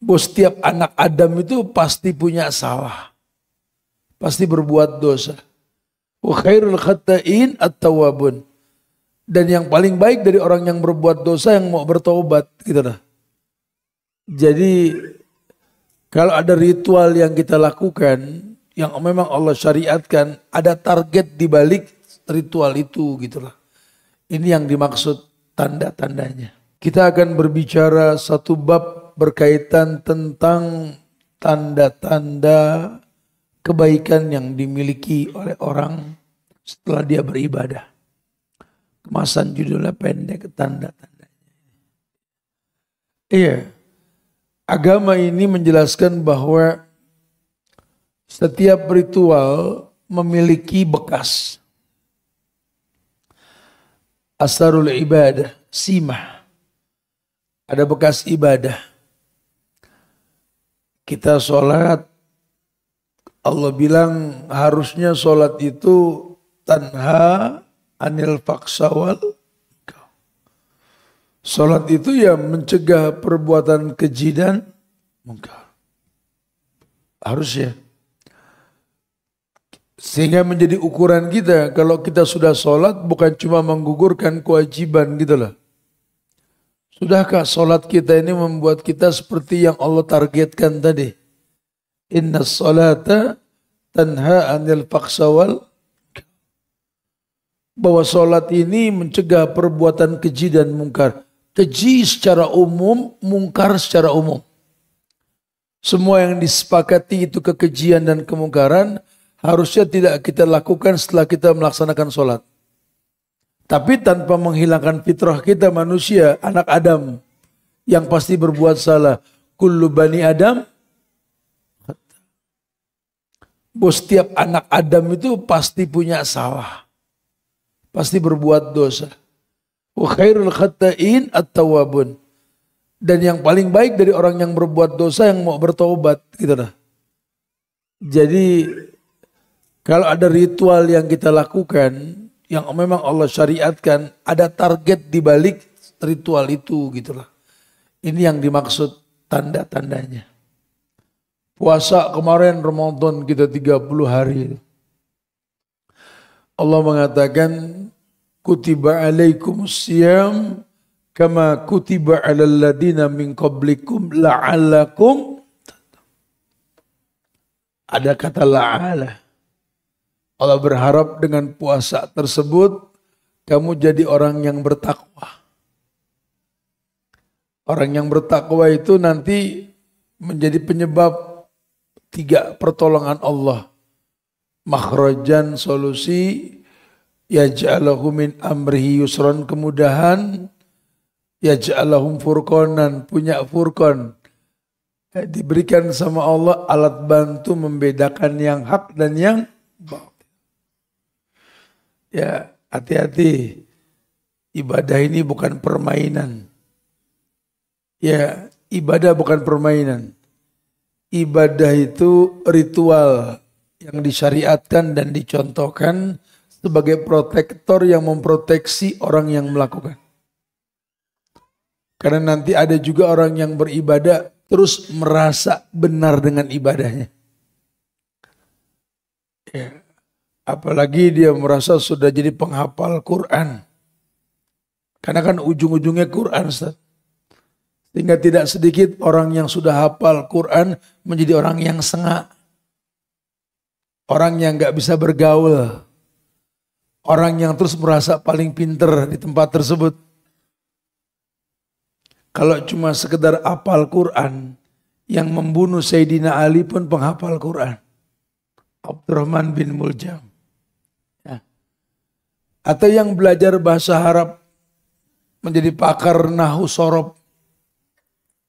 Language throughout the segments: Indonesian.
Bahwa setiap anak Adam itu pasti punya salah. Pasti berbuat dosa. Wa khairul khata'in at-tawwabun. Dan yang paling baik dari orang yang berbuat dosa yang mau bertobat gitu dah. Jadi kalau ada ritual yang kita lakukan yang memang Allah syariatkan, ada target di balik ritual itu gitulah. Ini yang dimaksud tanda-tandanya. Kita akan berbicara satu bab berkaitan tentang tanda-tanda kebaikan yang dimiliki oleh orang setelah dia beribadah. Kemasan judulnya pendek, tanda-tandanya. Iya, agama ini menjelaskan bahwa setiap ritual memiliki bekas. Asarul ibadah, simah. Ada bekas ibadah. Kita sholat, Allah bilang harusnya sholat itu tanha anil faksawal. Sholat itu ya mencegah perbuatan keji dan mungkar. Harus ya. Sehingga menjadi ukuran kita, kalau kita sudah sholat bukan cuma menggugurkan kewajiban gitu loh. Sudahkah sholat kita ini membuat kita seperti yang Allah targetkan tadi? Inna sholata tanha anil faksawal. Bahwa sholat ini mencegah perbuatan keji dan mungkar. Keji secara umum, mungkar secara umum. Semua yang disepakati itu kekejian dan kemungkaran harusnya tidak kita lakukan setelah kita melaksanakan sholat. Tapi tanpa menghilangkan fitrah kita manusia, anak Adam yang pasti berbuat salah. Kullu bani Adam. Bahwa setiap anak Adam itu pasti punya salah. Pasti berbuat dosa. Wa khairul khata'in at-tawwabun. Dan yang paling baik dari orang yang berbuat dosa yang mau bertobat gitu dah. Jadi kalau ada ritual yang kita lakukan yang memang Allah syariatkan, ada target di balik ritual itu gitulah. Ini yang dimaksud tanda-tandanya. Puasa kemarin Ramadan kita 30 hari. Allah mengatakan kutiba alaikumus siyam kama kutiba alal ladina min qablikum la'allakum. Ada kata la'ala. Allah berharap dengan puasa tersebut kamu jadi orang yang bertakwa. Orang yang bertakwa itu nanti menjadi penyebab 3 pertolongan Allah. Makhrajan, solusi, yaj'alahu min amrihi yusran, kemudahan, yaj'alahum furqanan, punya furqan. Diberikan sama Allah alat bantu membedakan yang hak dan yang batil. Ya, hati-hati. Ibadah ini bukan permainan. Ya, ibadah bukan permainan. Ibadah itu ritual yang disyariatkan dan dicontohkan sebagai protektor yang memproteksi orang yang melakukan. Karena nanti ada juga orang yang beribadah terus merasa benar dengan ibadahnya. Ya. Apalagi dia merasa sudah jadi penghafal Quran. Karena kan ujung-ujungnya Quran, Ustaz. Sehingga tidak sedikit orang yang sudah hafal Quran menjadi orang yang sengak. Orang yang gak bisa bergaul. Orang yang terus merasa paling pinter di tempat tersebut. Kalau cuma sekedar hafal Quran, yang membunuh Sayyidina Ali pun penghafal Quran. Abdurrahman bin Muljam. Ya. Atau yang belajar bahasa Arab, menjadi pakar nahu sorob,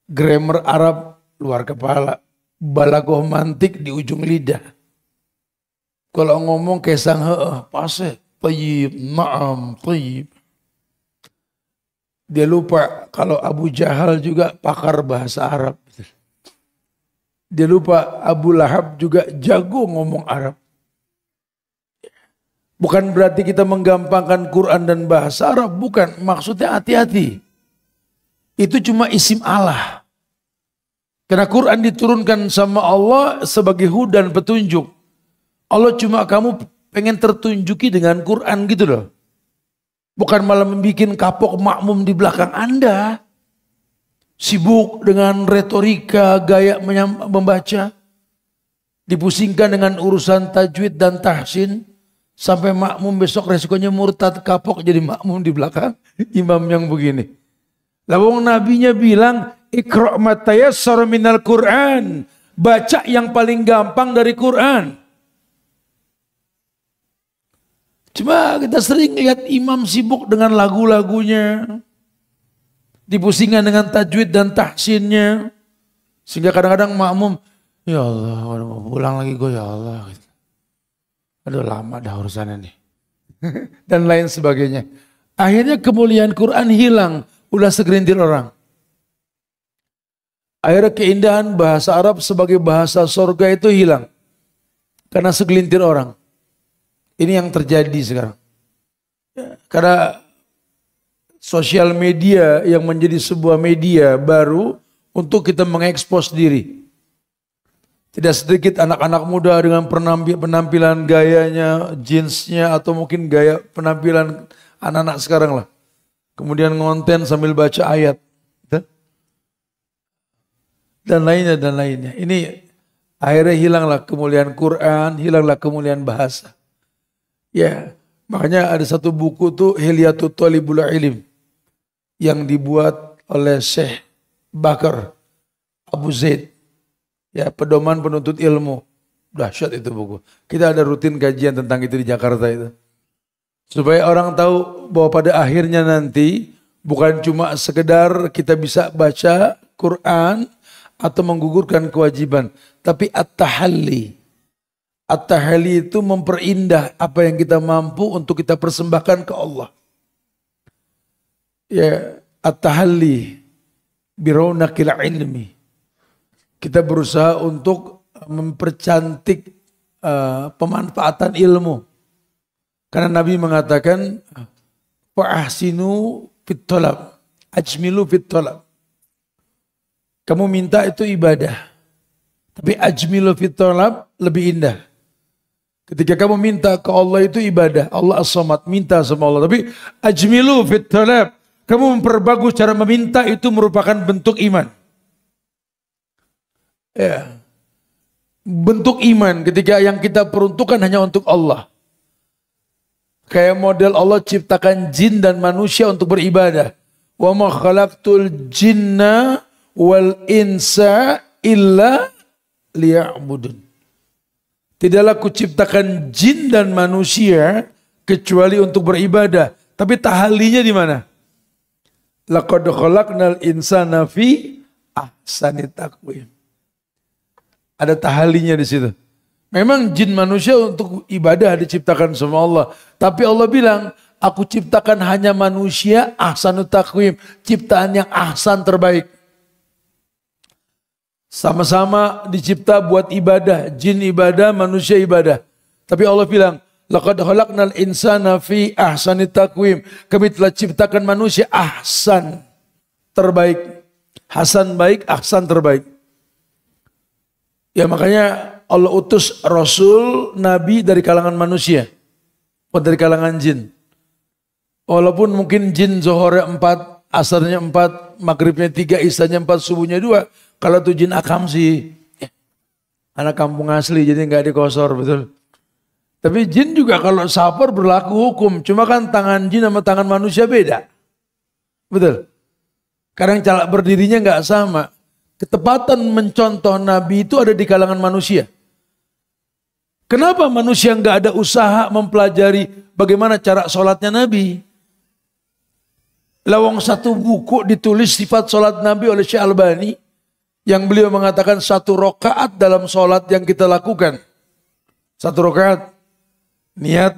grammar Arab luar kepala, balagoh mantik di ujung lidah. Kalau ngomong kesang pase, tayyib, na'am, tayyib. Dia lupa kalau Abu Jahal juga pakar bahasa Arab. Dia lupa Abu Lahab juga jago ngomong Arab. Bukan berarti kita menggampangkan Quran dan bahasa Arab, bukan. Maksudnya hati-hati. Itu cuma isim Allah. Karena Quran diturunkan sama Allah sebagai hudan petunjuk. Allah cuma kamu pengen tertunjuki dengan Quran gitu loh. Bukan malah membuat kapok makmum di belakang Anda. Sibuk dengan retorika, gaya membaca. Dipusingkan dengan urusan tajwid dan tahsin. Sampai makmum besok resikonya murtad, kapok jadi makmum di belakang imam yang begini. Lalu nabinya bilang, Iqra' ma tayassara minal Qur'an. Baca yang paling gampang dari Quran. Cuma kita sering lihat imam sibuk dengan lagu-lagunya. Dipusingkan dengan tajwid dan tahsinnya. Sehingga kadang-kadang makmum, ya Allah, mau pulang lagi gue ya Allah. Aduh lama dah urusannya nih. Dan lain sebagainya. Akhirnya kemuliaan Quran hilang. Udah segelintir orang. Akhirnya keindahan bahasa Arab sebagai bahasa surga itu hilang. Karena segelintir orang. Ini yang terjadi sekarang. Karena sosial media yang menjadi sebuah media baru untuk kita mengekspos diri. Tidak sedikit anak-anak muda dengan penampilan gayanya, jeansnya, atau mungkin gaya penampilan anak-anak sekarang lah. Kemudian ngonten sambil baca ayat. Dan lainnya, dan lainnya. Ini akhirnya hilanglah kemuliaan Quran, hilanglah kemuliaan bahasa. Ya, makanya ada satu buku tuh Hilyatul Thalibul Ilm yang dibuat oleh Syekh Bakar Abu Zaid. Ya, pedoman penuntut ilmu. Dahsyat itu buku. Kita ada rutin kajian tentang itu di Jakarta itu. Supaya orang tahu bahwa pada akhirnya nanti bukan cuma sekedar kita bisa baca Quran atau menggugurkan kewajiban, tapi at-tahalli. At-tahalli itu memperindah apa yang kita mampu untuk kita persembahkan ke Allah. Ya, at-tahalli biraunaqil ilmi. Kita berusaha untuk mempercantik pemanfaatan ilmu. Karena Nabi mengatakan, fa'ahsinu fit thalab, ajmilu fit thalab. Kamu minta itu ibadah. Tapi ajmilu fit thalab lebih indah. Ketika kamu minta ke Allah itu ibadah. Allah as-samad, minta sama Allah. Tapi ajmilu fit thalab, kamu memperbagus cara meminta itu merupakan bentuk iman. Ya. Bentuk iman ketika yang kita peruntukkan hanya untuk Allah. Kayak model Allah ciptakan jin dan manusia untuk beribadah. Wa ma khalaqtul jinna wal insa illa liya'budun. Tidaklah kuciptakan jin dan manusia kecuali untuk beribadah. Tapi tahallinya di mana? Laqad khalaqnal insana fi ahsani taqwim. Ada tahallinya di situ. Memang jin manusia untuk ibadah diciptakan sama Allah. Tapi Allah bilang, aku ciptakan hanya manusia ahsanut taqwim. Ciptaan yang ahsan terbaik. Sama-sama dicipta buat ibadah. Jin ibadah, manusia ibadah. Tapi Allah bilang, laqad khalaqnal insana fi ahsani taqwim. Kami telah ciptakan manusia ahsan terbaik. Hasan baik, ahsan terbaik. Ya makanya Allah utus Rasul, Nabi dari kalangan manusia. Bukan dari kalangan jin. Walaupun mungkin jin zuhurnya 4, asarnya 4, maghribnya 3, isanya 4, subuhnya 2. Kalau itu jin akam sih. Anak kampung asli jadi nggak dikosor, betul. Tapi jin juga kalau safar berlaku hukum. Cuma kan tangan jin sama tangan manusia beda. Betul. Kadang cara berdirinya nggak sama. Ketepatan mencontoh Nabi itu ada di kalangan manusia. Kenapa manusia nggak ada usaha mempelajari bagaimana cara sholatnya Nabi? Lawang satu buku ditulis sifat sholat Nabi oleh Syekh Albani. Yang beliau mengatakan 1 rakaat dalam sholat yang kita lakukan. 1 rakaat. Niat,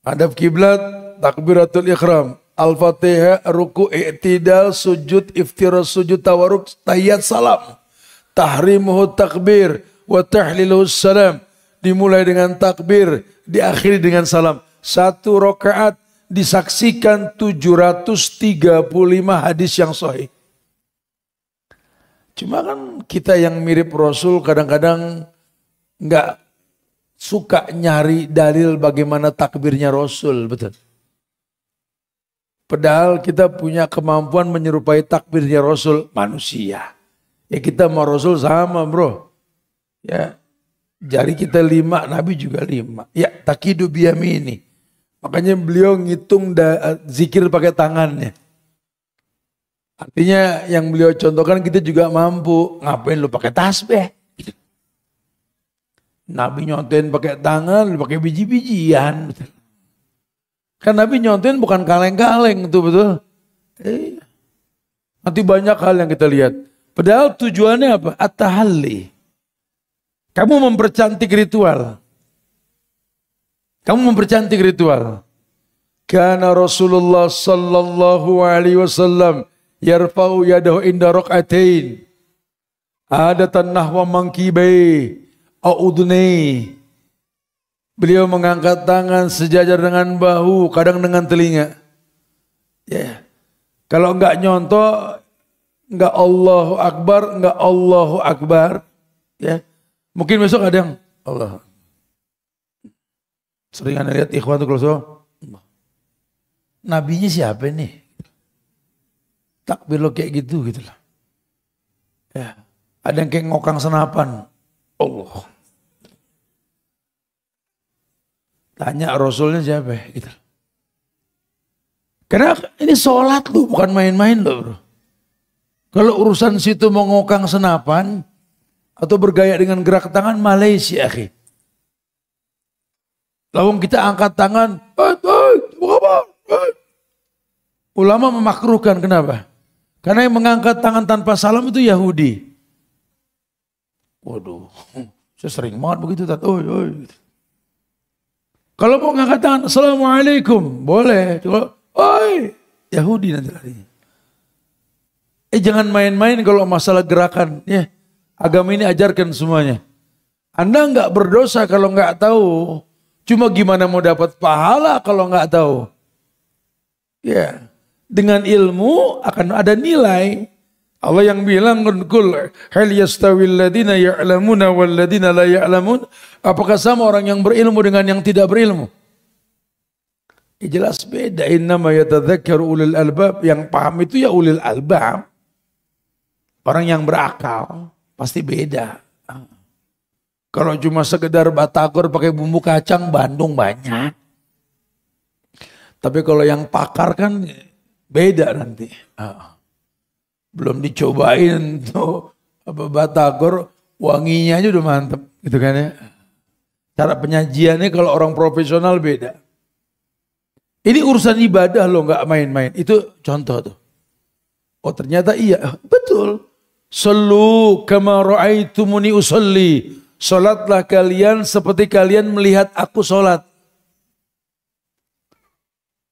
hadap kiblat, takbiratul ikhram. Al-Fatihah, ruku, i'tidal, sujud, iftiras, sujud, tawarruk, tahiyat, salam. Tahrimuhu takbir, wa tahliluhu salam. Dimulai dengan takbir, diakhiri dengan salam. 1 rakaat disaksikan 735 hadis yang sahih. Cuma kan kita yang mirip Rasul kadang-kadang nggak suka nyari dalil bagaimana takbirnya Rasul, betul. Padahal kita punya kemampuan menyerupai takbirnya Rasul manusia. Ya kita sama Rasul sama bro. Ya jari kita 5, Nabi juga 5. Ya takidu biyamini. Makanya beliau ngitung zikir pakai tangannya. Artinya yang beliau contohkan kita juga mampu. Ngapain lu pakai tasbih? Nabi nyontain pakai tangan, lu pakai biji-bijian. Kan Nabi nyontain bukan kaleng-kaleng tuh betul. Nanti banyak hal yang kita lihat. Padahal tujuannya apa? At-tahalli. Kamu mempercantik ritual. Kamu mempercantik ritual. Kana Rasulullah sallallahu alaihi wasallam yarfa'u yadahu inda rak'atain. Adatan nahwa mankibai au udunai. Beliau mengangkat tangan sejajar dengan bahu, kadang dengan telinga. Ya. Kalau enggak nyontoh, enggak Allahu Akbar, enggak Allahu Akbar. Ya. Mungkin besok ada yang Allah. Sering anda lihat ikhwan tuh kalau so. Nabinya siapa nih? Takbir lo kayak gitu lah. Ya. Ada yang kayak ngokang senapan. Allah. Tanya Rasulnya siapa? Gitu. Karena ini sholat lu, bukan main-main lo bro. Kalau urusan situ mau ngokang senapan atau bergaya dengan gerak tangan, Malaysia akhi. Lawang kita angkat tangan, ulama memakruhkan, kenapa? Karena yang mengangkat tangan tanpa salam itu Yahudi. Waduh, saya sering banget begitu. Kalau mau ngangkat tangan, Assalamualaikum, boleh. Oi, Yahudi nanti larinya. Jangan main-main kalau masalah gerakan. Ya, agama ini ajarkan semuanya. Anda nggak berdosa kalau nggak tahu. Cuma gimana mau dapat pahala kalau nggak tahu. Ya, dengan ilmu akan ada nilai. Allah yang bilang, "Qul hal yastawil ladina ya'lamuna wal ladina la ya'lamun?" Apakah sama orang yang berilmu dengan yang tidak berilmu? Jelas beda. Innama yatadzakkaru ulul albab. Yang paham itu ya ulul albab. Orang yang berakal pasti beda. Kalau cuma sekedar batagor pakai bumbu kacang, Bandung banyak. Tapi kalau yang pakar kan beda nanti. Belum dicobain tuh batagor, wanginya aja udah mantep gitu kan ya. Cara penyajiannya kalau orang profesional beda. Ini urusan ibadah loh, nggak main-main. Itu contoh tuh. Oh ternyata iya, betul. Sallu kama ra'aitumuni usolli. Salatlah kalian seperti kalian melihat aku salat.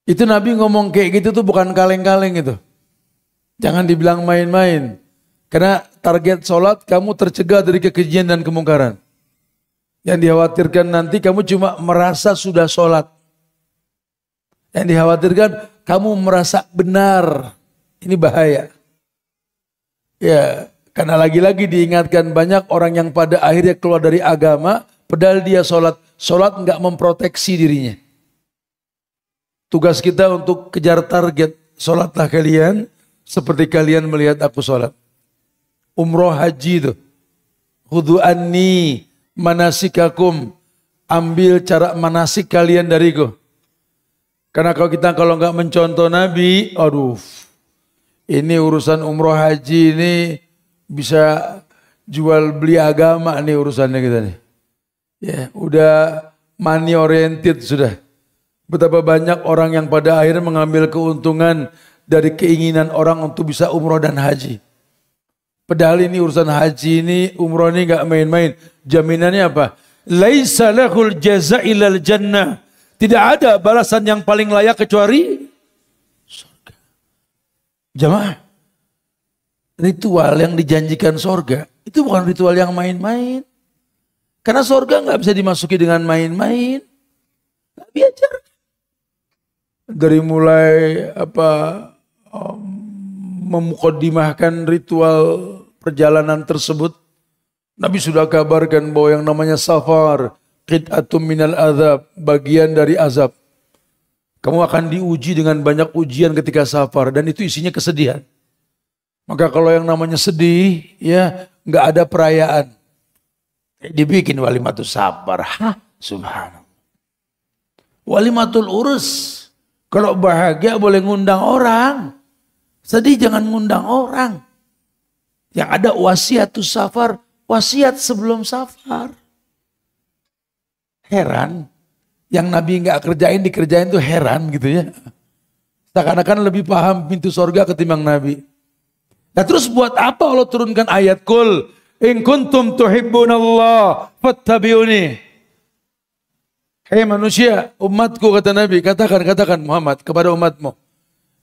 Itu Nabi ngomong kayak gitu tuh bukan kaleng-kaleng itu. Jangan dibilang main-main. Karena target salat kamu tercegah dari kekejian dan kemungkaran. Yang dikhawatirkan nanti kamu cuma merasa sudah salat. Yang dikhawatirkan kamu merasa benar. Ini bahaya. Ya, karena lagi-lagi diingatkan banyak orang yang pada akhirnya keluar dari agama, padahal dia sholat. Sholat nggak memproteksi dirinya. Tugas kita untuk kejar target. Sholatlah kalian seperti kalian melihat aku sholat. Umroh haji itu. Khudhu anni manasikakum. Ambil cara manasik kalian dariku. Karena kalau nggak mencontoh Nabi, aduh, ini urusan umroh haji ini bisa jual beli agama nih urusannya kita nih. Ya, udah money oriented sudah. Betapa banyak orang yang pada akhirnya mengambil keuntungan dari keinginan orang untuk bisa umroh dan haji. Padahal ini urusan haji ini, umroh ini nggak main-main. Jaminannya apa? Laisa lahul jaza ilal jannah. Tidak ada balasan yang paling layak kecuali surga. Jamaah, ritual yang dijanjikan surga itu bukan ritual yang main-main. Karena surga nggak bisa dimasuki dengan main-main. Nggak diajar. Dari mulai memukadimahkan ritual perjalanan tersebut, Nabi sudah kabarkan bahwa yang namanya safar, qit'atum minal azab, bagian dari azab. Kamu akan diuji dengan banyak ujian ketika safar dan itu isinya kesedihan. Maka kalau yang namanya sedih, ya nggak ada perayaan. Dibikin walimatul safar. Hah, subhanallah. Walimatul urus. Kalau bahagia boleh ngundang orang. Sedih jangan ngundang orang. Yang ada wasiatus safar, wasiat sebelum safar. Heran, yang Nabi nggak kerjain dikerjain tuh heran gitu ya. Seakan-akan lebih paham pintu sorga ketimbang Nabi. Nah terus buat apa Allah turunkan ayat kul in kuntum tuhibbunallah fattabi'uni. Hei manusia, umatku kata Nabi, katakan Muhammad kepada umatmu.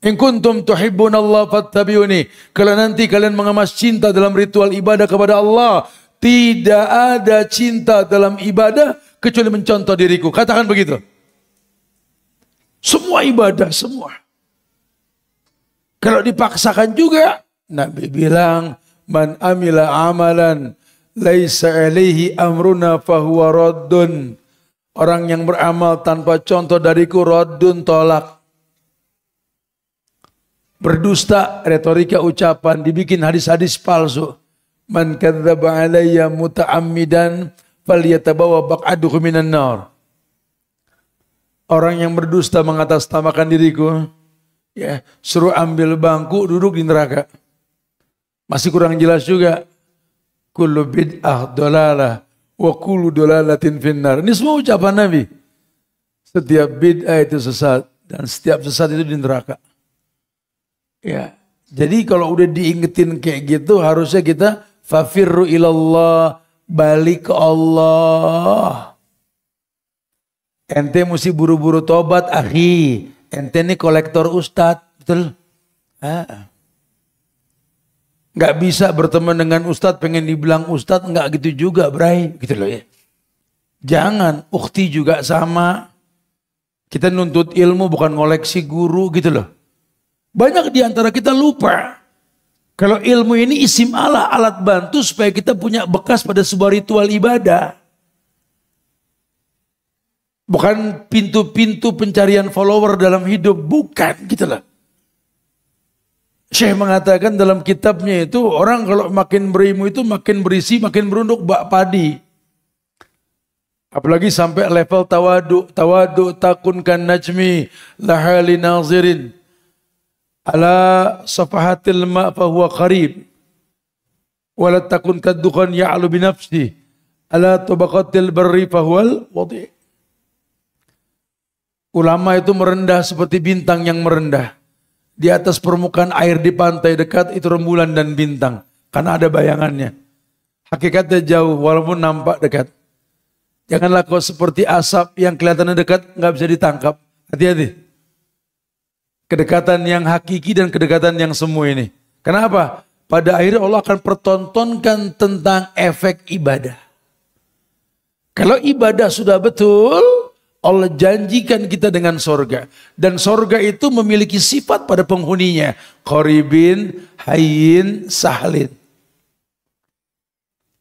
In kuntum tuhibbunallah fattabi'uni. Kalau nanti kalian mengemas cinta dalam ritual ibadah kepada Allah, tidak ada cinta dalam ibadah kecuali mencontoh diriku. Katakan begitu. Semua ibadah, semua. Kalau dipaksakan juga, Nabi bilang, man amila amalan laisa alaihi amruna fahuwa raddun. Orang yang beramal tanpa contoh dariku raddun, tolak. Berdusta, retorika ucapan, dibikin hadis-hadis palsu. Man kadzdzaba alayya muta'ammidan falyatabawa baq'aduhu minan nar. Orang yang berdusta mengatasnamakan diriku, ya, suruh ambil bangku duduk di neraka. Masih kurang jelas juga. Kullu bid'ah dolalah wa kullu dolalatin finnar. Ini semua ucapan Nabi. Setiap bid'ah itu sesat dan setiap sesat itu di neraka. Ya, jadi kalau udah diingetin kayak gitu harusnya kita fafirru ilallah, balik ke Allah. Ente mesti buru-buru tobat, akhi. Ente ini kolektor ustadz, betul? Nggak bisa berteman dengan ustadz, pengen dibilang ustadz, nggak gitu juga, bray, gitu loh ya. Jangan, ukhti juga sama. Kita nuntut ilmu bukan ngoleksi guru, gitu loh. Banyak di antara kita lupa. Kalau ilmu ini isim Allah, alat bantu supaya kita punya bekas pada sebuah ritual ibadah. Bukan pintu-pintu pencarian follower dalam hidup. Bukan, gitu lah. Syekh mengatakan dalam kitabnya itu, orang kalau makin berilmu itu makin berisi, makin berunduk bak padi. Apalagi sampai level tawadu. Tawadu takun kan najmi lahali nazirin. Ala safahatil ma' fahuwa qarib. Wala takun kaddukan ya'lu binafsi. Ala tabaqatil barri fahuwal wadi'. Ulama itu merendah seperti bintang yang merendah. Di atas permukaan air di pantai dekat itu rembulan dan bintang. Karena ada bayangannya. Hakikatnya jauh walaupun nampak dekat. Janganlah kau seperti asap yang kelihatannya dekat nggak bisa ditangkap. Hati-hati. Kedekatan yang hakiki dan kedekatan yang semu ini. Kenapa? Pada akhirnya Allah akan pertontonkan tentang efek ibadah. Kalau ibadah sudah betul, Allah janjikan kita dengan sorga. Dan sorga itu memiliki sifat pada penghuninya. Qaribin, hayyin, sahlin.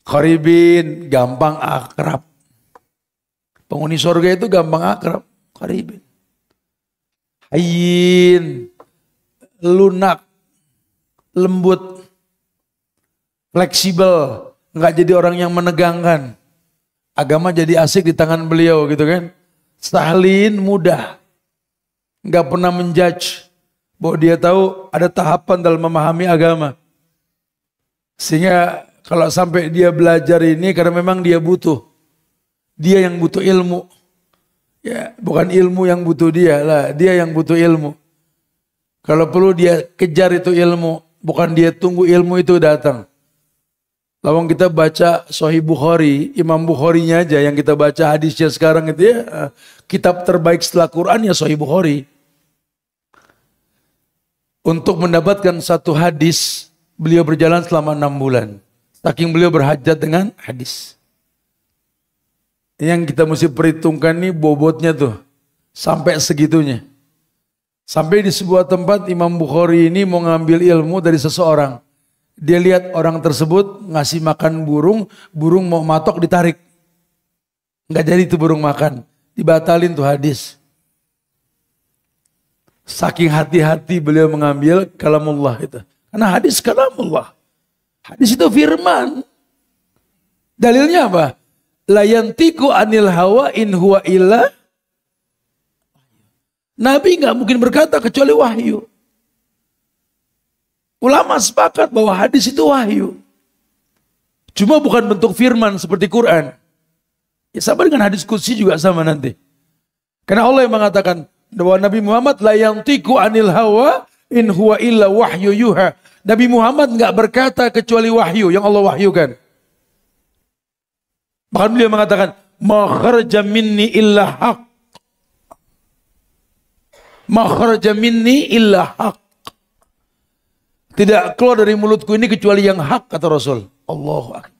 Qaribin, gampang akrab. Penghuni sorga itu gampang akrab. Qaribin. Hayyin, lunak, lembut, fleksibel, nggak jadi orang yang menegangkan. Agama jadi asik di tangan beliau gitu kan. Sahlin, mudah, nggak pernah menjudge, bahwa dia tahu ada tahapan dalam memahami agama. Sehingga kalau sampai dia belajar ini karena memang dia butuh, dia yang butuh ilmu. Ya, bukan ilmu yang butuh dia lah, dia yang butuh ilmu. Kalau perlu dia kejar itu ilmu, bukan dia tunggu ilmu itu datang. Lawang kita baca Sahih Bukhari, Imam Bukharinya aja yang kita baca hadisnya sekarang itu ya, kitab terbaik setelah Quran ya Sahih Bukhari. Untuk mendapatkan satu hadis, beliau berjalan selama 6 bulan. Saking beliau berhajat dengan hadis. Yang kita mesti perhitungkan nih bobotnya tuh. Sampai segitunya. Sampai di sebuah tempat Imam Bukhari ini mau ngambil ilmu dari seseorang. Dia lihat orang tersebut ngasih makan burung, burung mau matok ditarik. Nggak jadi itu burung makan, dibatalin tuh hadis. Saking hati-hati beliau mengambil kalamullah itu. Karena hadis kalamullah. Hadis itu firman. Dalilnya apa? La yantiqu anil hawa in huwa illa. Nabi nggak mungkin berkata kecuali wahyu. Ulama sepakat bahwa hadis itu wahyu. Cuma bukan bentuk firman seperti Quran. Ya sama dengan hadis qudsi juga sama nanti. Karena Allah yang mengatakan bahwa Nabi Muhammad la yantiqu anil hawa in huwa illa wahyu yuha. Nabi Muhammad nggak berkata kecuali wahyu yang Allah wahyukan. Bahkan beliau mengatakan ma kharaja minni illa haq. Ma kharaja minni illa haq. Tidak keluar dari mulutku ini kecuali yang hak, kata Rasul. Allahu Akbar.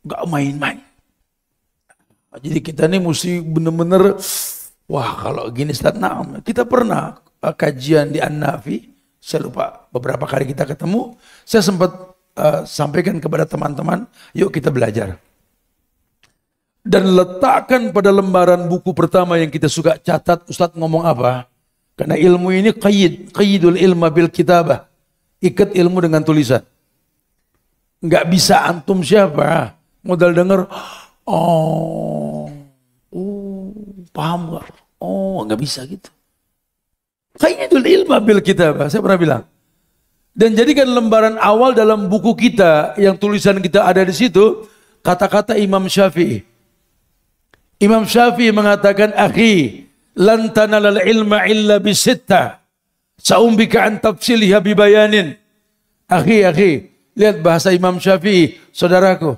Gak main-main. Jadi kita ini mesti benar-benar, wah kalau gini Ustaz, nah, kita pernah kajian di An-Nafi, saya lupa beberapa kali kita ketemu, saya sempat sampaikan kepada teman-teman, yuk kita belajar. Dan letakkan pada lembaran buku pertama yang kita suka catat, Ustaz ngomong apa? Karena ilmu ini qayyidul ilma bil kitabah. Ikat ilmu dengan tulisan. Enggak bisa antum siapa? Modal denger, paham gak? Enggak bisa gitu. Qayyidul ilma bil kitabah. Saya pernah bilang. Dan jadikan lembaran awal dalam buku kita, yang tulisan kita ada di situ, kata-kata Imam Syafi'i. Imam Syafi'i mengatakan, akhi, lan tanalal ilma illa bisitta saumbika an tafsiliha bibayanin. Akhi, lihat bahasa Imam Syafi'i, saudaraku.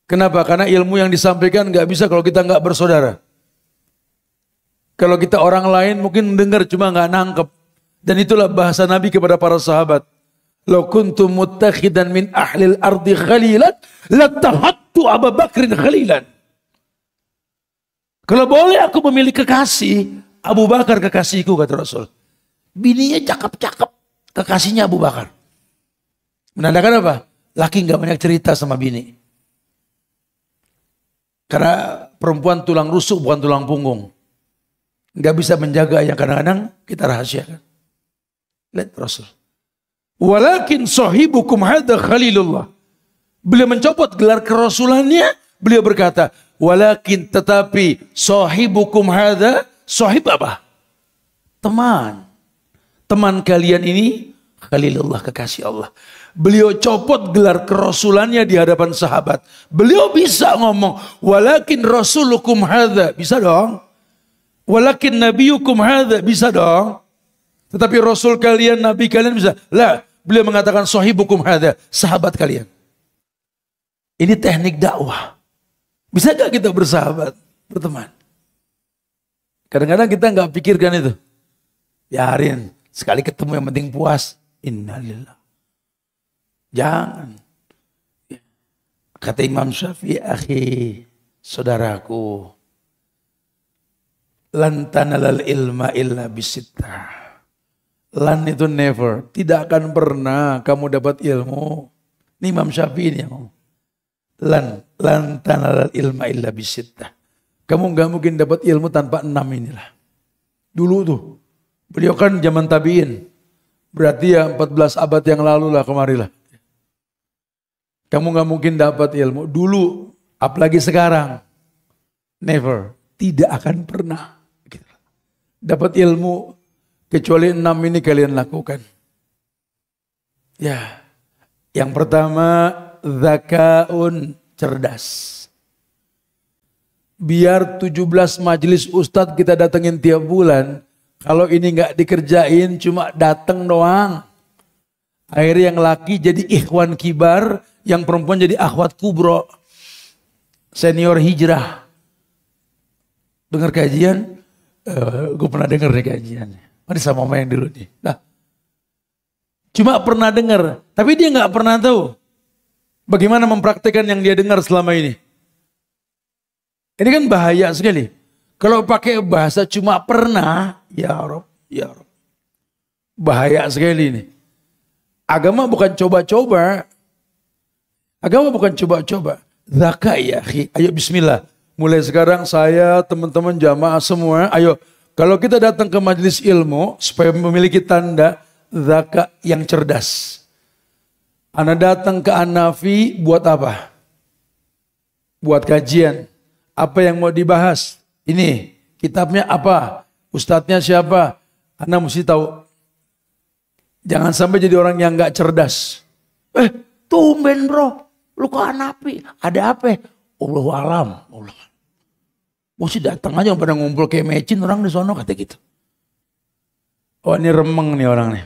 Kenapa? Karena ilmu yang disampaikan nggak bisa kalau kita nggak bersaudara. Kalau kita orang lain mungkin dengar cuma nggak nangkep. Dan itulah bahasa Nabi kepada para sahabat. Law kuntum muttakhidan min ahlil ardi khalilan latahattu Abu Bakrin khalilan. Kalau boleh aku memilih kekasih, Abu Bakar kekasihku, kata Rasul. Bininya cakep-cakep, kekasihnya Abu Bakar. Menandakan apa? Laki gak banyak cerita sama bini. Karena perempuan tulang rusuk bukan tulang punggung. Gak bisa menjaga yang kadang-kadang kita rahasiakan. Lihat Rasul. Walakin sahibukum hadha khalilullah. Beliau mencopot gelar kerasulannya, beliau berkata, walakin tetapi sahibukum hadza, sahib apa? Teman. Teman kalian ini khalilullah, kekasih Allah. Beliau copot gelar kerasulannya di hadapan sahabat. Beliau bisa ngomong walakin rasulukum hadza, bisa dong. Walakin nabiyukum hadza, bisa dong. Tetapi rasul kalian, nabi kalian bisa. Lah, beliau mengatakan sahibukum hadza, sahabat kalian. Ini teknik dakwah. Bisa gak kita bersahabat, berteman? Kadang-kadang kita gak pikirkan itu. Biarin, sekali ketemu yang penting puas. Innalillah. Jangan. Kata Imam Syafi'i, akhi, saudaraku, lan tanalal ilma illa bisittah. Lan itu never, tidak akan pernah kamu dapat ilmu. Ini Imam Syafi'i ini yang ngomong. Lan tanalal ilma illa bisittah. Kamu nggak mungkin dapat ilmu tanpa 6 inilah. Dulu tuh, beliau kan zaman tabiin. Berarti ya 14 abad yang lalu lah, kemarilah. Kamu nggak mungkin dapat ilmu. Dulu, apalagi sekarang. Never. Tidak akan pernah. Dapat ilmu, kecuali 6 ini kalian lakukan. Ya, yang pertama, zakaun, cerdas. Biar 17 majelis ustadz kita datengin tiap bulan, kalau ini nggak dikerjain cuma dateng doang. Akhirnya yang laki jadi ikhwan kibar, yang perempuan jadi akhwat kubro, senior hijrah. Dengar kajian, gue pernah dengar nih kajiannya. Ini sama mama yang dulu nih. Nah, cuma pernah dengar, tapi dia nggak pernah tahu bagaimana mempraktekkan yang dia dengar selama ini. Ini kan bahaya sekali. Kalau pakai bahasa cuma pernah, ya Rob. Bahaya sekali ini. Agama bukan coba-coba. Agama bukan coba-coba. Zakat ya, ayo bismillah. Mulai sekarang saya, teman-teman jamaah semua, ayo. Kalau kita datang ke majelis ilmu, supaya memiliki tanda zakat yang cerdas. Ana datang ke An-Nafi buat apa? Buat kajian. Apa yang mau dibahas? Ini, kitabnya apa? Ustadznya siapa? Ana mesti tahu. Jangan sampai jadi orang yang gak cerdas. Tumben bro, lu ke An-Nafi. Ada apa? Allahu alam. Mesti datang aja pada ngumpul kayak mecin orang di sono kata gitu. Oh ini remeng nih orang nih.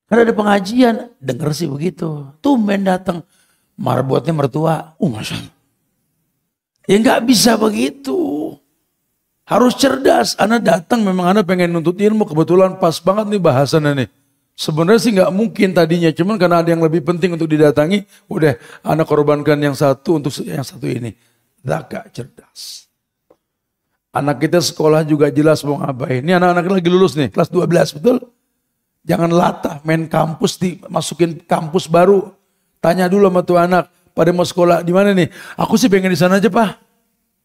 Karena ada pengajian, denger sih begitu. Tumben datang, marbotnya mertua. Masya Allah. Ya nggak bisa begitu. Harus cerdas. Ana datang memang ana pengen nuntut ilmu. Kebetulan pas banget nih bahasannya nih. Sebenarnya sih nggak mungkin tadinya. Cuman karena ada yang lebih penting untuk didatangi. Udah ana korbankan yang satu untuk yang satu ini. Zakat cerdas. Anak kita sekolah juga jelas mau ngapain. Ini anak-anak lagi lulus nih, kelas 12 betul? Jangan latah main kampus, masukin kampus baru. Tanya dulu sama tuh anak, pada mau sekolah di mana nih? Aku sih pengen di sana aja Pak.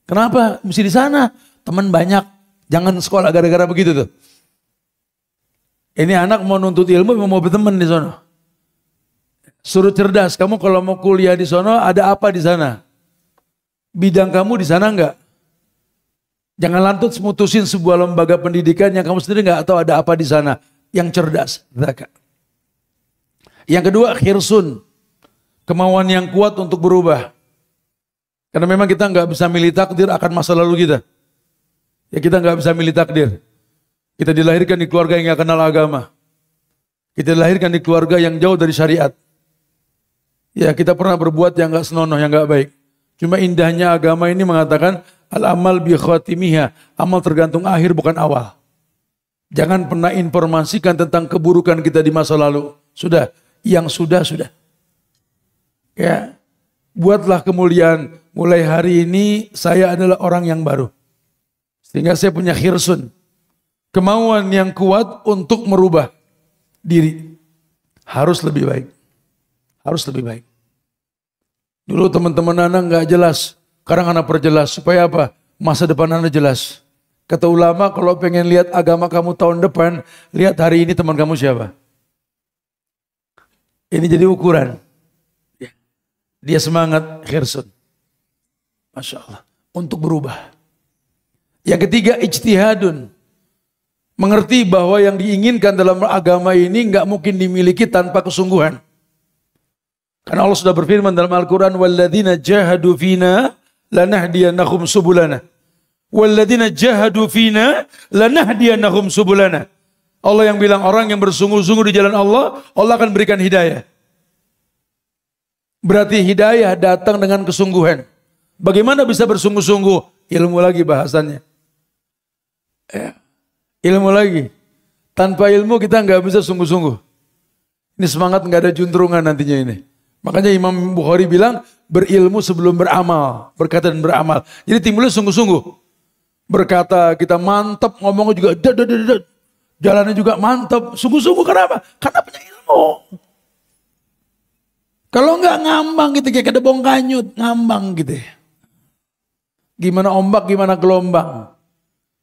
Kenapa? Mesti di sana. Teman banyak. Jangan sekolah gara-gara begitu tuh. Ini anak mau nuntut ilmu, mau berteman di sana. Suruh cerdas. Kamu kalau mau kuliah di sana, ada apa di sana? Bidang kamu di sana enggak? Jangan lantas mutusin sebuah lembaga pendidikan yang kamu sendiri enggak tahu ada apa di sana. Yang cerdas, zakat. Yang kedua, khirsun. Kemauan yang kuat untuk berubah. Karena memang kita enggak bisa milih takdir akan masa lalu kita. Ya kita enggak bisa milih takdir. Kita dilahirkan di keluarga yang enggak kenal agama. Kita dilahirkan di keluarga yang jauh dari syariat. Ya kita pernah berbuat yang enggak senonoh, yang enggak baik. Cuma indahnya agama ini mengatakan al-amal bi khatimiha. Amal tergantung akhir bukan awal. Jangan pernah informasikan tentang keburukan kita di masa lalu. Sudah, yang sudah. Ya, buatlah kemuliaan. Mulai hari ini saya adalah orang yang baru. Sehingga saya punya khirsun. Kemauan yang kuat untuk merubah diri. Harus lebih baik. Harus lebih baik. Dulu teman-teman anak nggak jelas, sekarang anak perjelas. Supaya apa? Masa depan anak jelas. Kata ulama, kalau pengen lihat agama kamu tahun depan, lihat hari ini teman kamu siapa. Ini jadi ukuran. Dia semangat, khirsun. Masya Allah. Untuk berubah. Yang ketiga, ijtihadun. Mengerti bahwa yang diinginkan dalam agama ini nggak mungkin dimiliki tanpa kesungguhan. Karena Allah sudah berfirman dalam Al-Quran, وَالَّذِينَ جَاهَدُوا فِينَا لَنَهْدِيَنَّهُمْ سُبُلَنَا وَالَّذِينَ جَاهَدُوا فِينَا لَنَهْدِيَنَّهُمْ سُبُلَنَا. Allah yang bilang orang yang bersungguh-sungguh di jalan Allah, Allah akan berikan hidayah. Berarti hidayah datang dengan kesungguhan. Bagaimana bisa bersungguh-sungguh? Ilmu lagi bahasannya. Ilmu lagi. Tanpa ilmu kita nggak bisa sungguh-sungguh. Ini semangat nggak ada juntrungan nantinya ini. Makanya Imam Bukhari bilang berilmu sebelum beramal, berkata dan beramal. Jadi timbulnya sungguh-sungguh. Berkata kita mantap, ngomongnya juga jalannya juga mantap, sungguh-sungguh. Kenapa? Karena punya ilmu. Kalau nggak ngambang gitu kayak kedebong kanyut, ngambang gitu. Gimana ombak, gimana gelombang.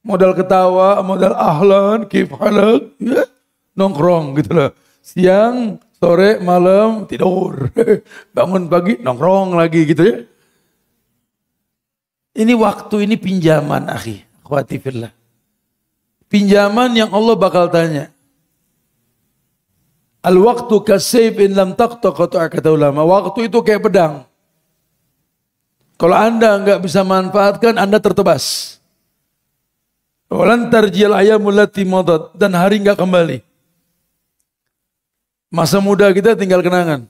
Modal ketawa, modal ahlan, kif halak, ya, nongkrong gitu loh. Siang, sore, malam, tidur. Bangun pagi, nongkrong lagi gitu ya. Ini waktu, ini pinjaman, akhi. Akhwati fillah. Pinjaman yang Allah bakal tanya. Al-waktu kasayf in lam taqta, kata ulama. Waktu itu kayak pedang. Kalau Anda nggak bisa manfaatkan, Anda tertebas. Walan tarjiyal ayyamul lati madat, dan hari nggak kembali. Masa muda kita tinggal kenangan.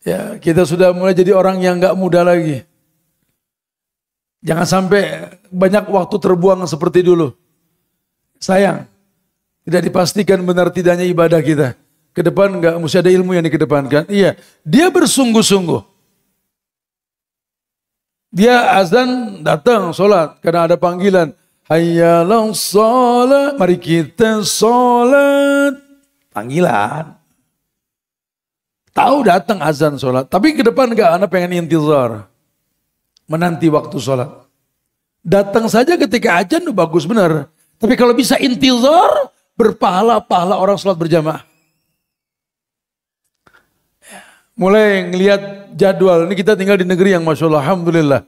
Ya, kita sudah mulai jadi orang yang nggak muda lagi. Jangan sampai banyak waktu terbuang seperti dulu. Sayang, tidak dipastikan benar tidaknya ibadah kita. Ke depan nggak mesti ada ilmu yang dikedepankan. Iya, dia bersungguh-sungguh. Dia azan datang sholat karena ada panggilan. Hayyalah sholat, mari kita sholat. Panggilan. Tahu datang azan sholat. Tapi ke depan enggak, anak pengen intizar. Menanti waktu sholat. Datang saja ketika azan udah bagus benar. Tapi kalau bisa intizar, berpahala-pahala orang sholat berjamaah. Mulai ngelihat jadwal. Ini kita tinggal di negeri yang Masya Allah, Alhamdulillah.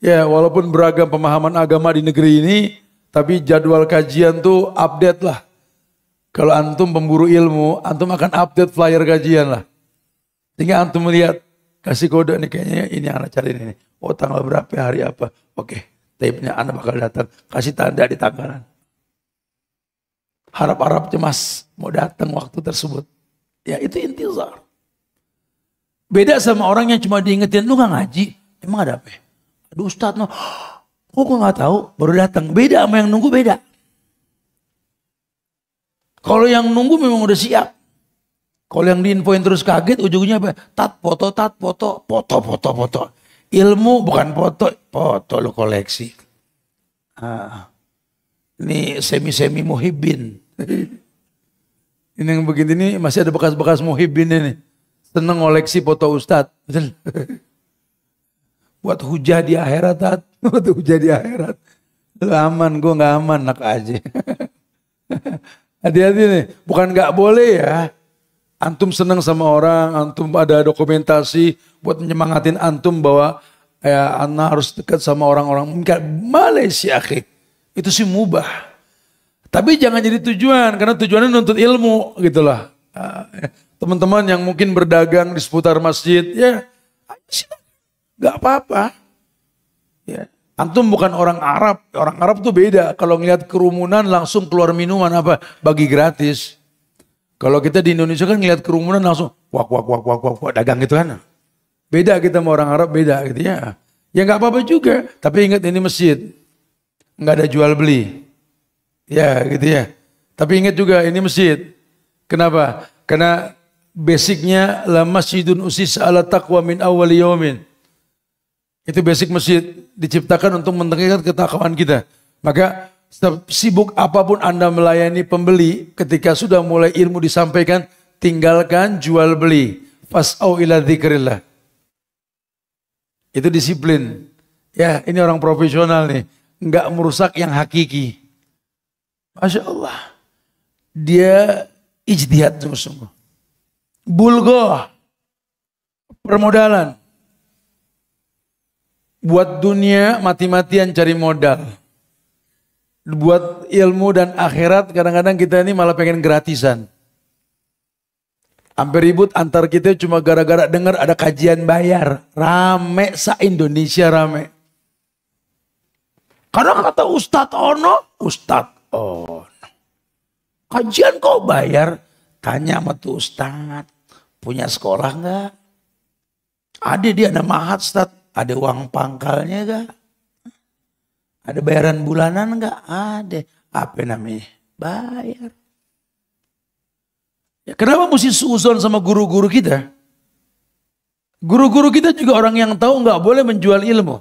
Ya walaupun beragam pemahaman agama di negeri ini, tapi jadwal kajian tuh update lah. Kalau antum pemburu ilmu, antum akan update flyer kajian lah. Sehingga antum melihat, kasih kode nih kayaknya ini yang anak cari ini. Oh tanggal berapa, hari apa. Oke, tape-nya anak bakal datang. Kasih tanda di tanggalan. Harap-harap cemas mau datang waktu tersebut. Ya itu intizar. Beda sama orang yang cuma diingetin, lu gak ngaji. Emang ada apa ya? Aduh Ustadz, no. Kok gue gak tahu, baru datang. Beda sama yang nunggu beda. Kalau yang nunggu memang udah siap. Kalau yang diinfoin terus kaget, ujungnya apa? Tat, foto, foto. Ilmu bukan foto lo koleksi. Ini semi-semi muhibbin. Ini yang begini nih masih ada bekas-bekas muhibbin ini. Seneng koleksi foto ustadz. Betul. Buat hujah di akhirat, Tat. Buat hujah di akhirat. Lu aman, gue gak aman, nak aja. Hati-hati nih, bukan gak boleh ya. Antum senang sama orang, antum ada dokumentasi buat menyemangatin antum bahwa ya anak harus dekat sama orang-orang. Malaysia akhi, itu sih mubah. Tapi jangan jadi tujuan, karena tujuannya nuntut ilmu gitulah. Teman-teman yang mungkin berdagang di seputar masjid, ya gak apa-apa. Ya. Antum bukan orang Arab. Orang Arab tuh beda. Kalau ngeliat kerumunan langsung keluar minuman apa? Bagi gratis. Kalau kita di Indonesia kan ngeliat kerumunan langsung wak dagang gitu kan. Beda kita sama orang Arab, beda gitu ya. Ya nggak apa-apa juga. Tapi ingat ini masjid. Nggak ada jual beli. Ya gitu ya. Tapi ingat juga ini masjid. Kenapa? Karena basicnya la masjidun usis ala taqwa min awwali yaumin. Itu basic masjid diciptakan untuk meningkatkan ketakwaan kita. Maka sibuk apapun Anda melayani pembeli, ketika sudah mulai ilmu disampaikan, tinggalkan jual beli. Fas'au ila dzikrillah. Itu disiplin. Ya, ini orang profesional nih, enggak merusak yang hakiki. Masya Allah. Dia ijtihad sungguh-sungguh. Bulgoh. Permodalan. Buat dunia mati-matian cari modal. Buat ilmu dan akhirat kadang-kadang kita ini malah pengen gratisan. Hampir ribut antar kita cuma gara-gara dengar ada kajian bayar. Rame se-Indonesia rame. Karena kata Ustadz Ono, Ustadz Ono. Kajian kok bayar? Tanya sama tuh Ustadz. Punya sekolah enggak? Ada dia ada mahat Ustadz. Ada uang pangkalnya gak? Ada bayaran bulanan gak? Ada. Apa namanya? Bayar. Ya, kenapa mesti suuzon sama guru-guru kita? Guru-guru kita juga orang yang tahu gak boleh menjual ilmu.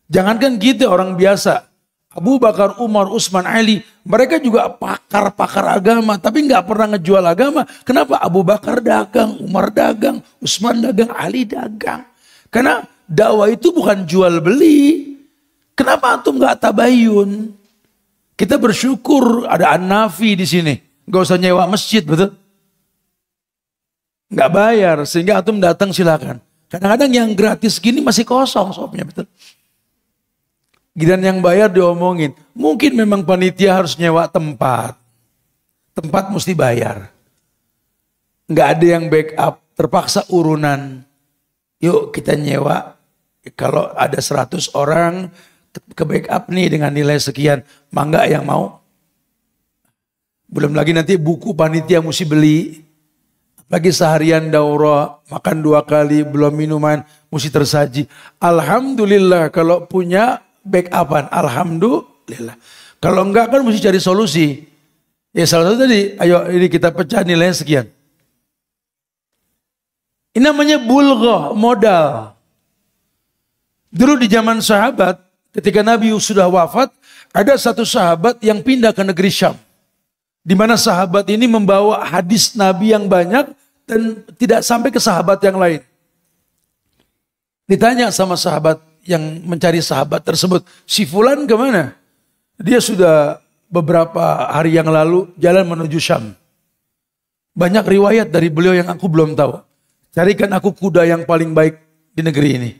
Jangankan kita orang biasa. Abu Bakar, Umar, Utsman, Ali. Mereka juga pakar-pakar agama. Tapi gak pernah ngejual agama. Kenapa? Abu Bakar dagang, Umar dagang, Utsman dagang, Ali dagang. Karena dakwah itu bukan jual beli. Kenapa antum nggak tabayun? Kita bersyukur ada An-Nafi di sini. Gak usah nyewa masjid, betul? Nggak bayar, sehingga antum datang silakan. Kadang-kadang yang gratis gini masih kosong sopnya, betul? Giliran yang bayar diomongin. Mungkin memang panitia harus nyewa tempat. Tempat mesti bayar. Nggak ada yang backup, terpaksa urunan. Yuk kita nyewa, kalau ada 100 orang ke backup nih dengan nilai sekian, mangga yang mau. Belum lagi nanti buku panitia mesti beli. Lagi seharian daurah, makan 2 kali, belum minuman, mesti tersaji. Alhamdulillah kalau punya backupan, alhamdulillah. Kalau enggak kan mesti cari solusi. Ya salah satu tadi, ayo ini kita pecah nilainya sekian. Ini namanya bulghah, modal. Dulu di zaman sahabat, ketika Nabi sudah wafat, ada satu sahabat yang pindah ke negeri Syam. Di mana sahabat ini membawa hadis Nabi yang banyak dan tidak sampai ke sahabat yang lain. Ditanya sama sahabat yang mencari sahabat tersebut, si fulan kemana? Dia sudah beberapa hari yang lalu jalan menuju Syam. Banyak riwayat dari beliau yang aku belum tahu. Carikan aku kuda yang paling baik di negeri ini.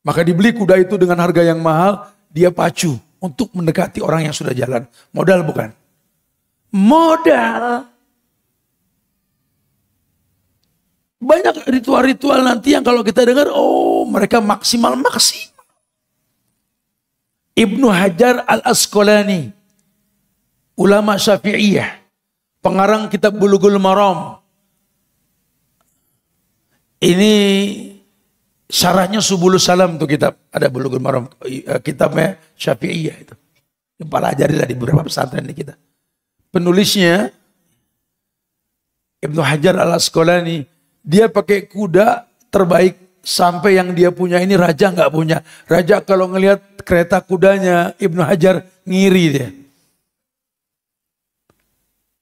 Maka dibeli kuda itu dengan harga yang mahal, dia pacu untuk mendekati orang yang sudah jalan. Modal bukan? Modal. Banyak ritual-ritual nanti yang kalau kita dengar, oh mereka maksimal-maksimal. Ibnu Hajar al-Asqalani, ulama Syafi'iyah, pengarang kitab Bulughul Maram. Ini syarahnya Subulus Salam tuh kitab. Ada Bulughul Maram, kitabnya Syafi'iyah itu. Pelajarilah di beberapa pesantren di kita. Penulisnya Ibnu Hajar al-Asqalani, dia pakai kuda terbaik sampai yang dia punya ini raja nggak punya. Raja kalau ngelihat kereta kudanya Ibnu Hajar ngiri dia.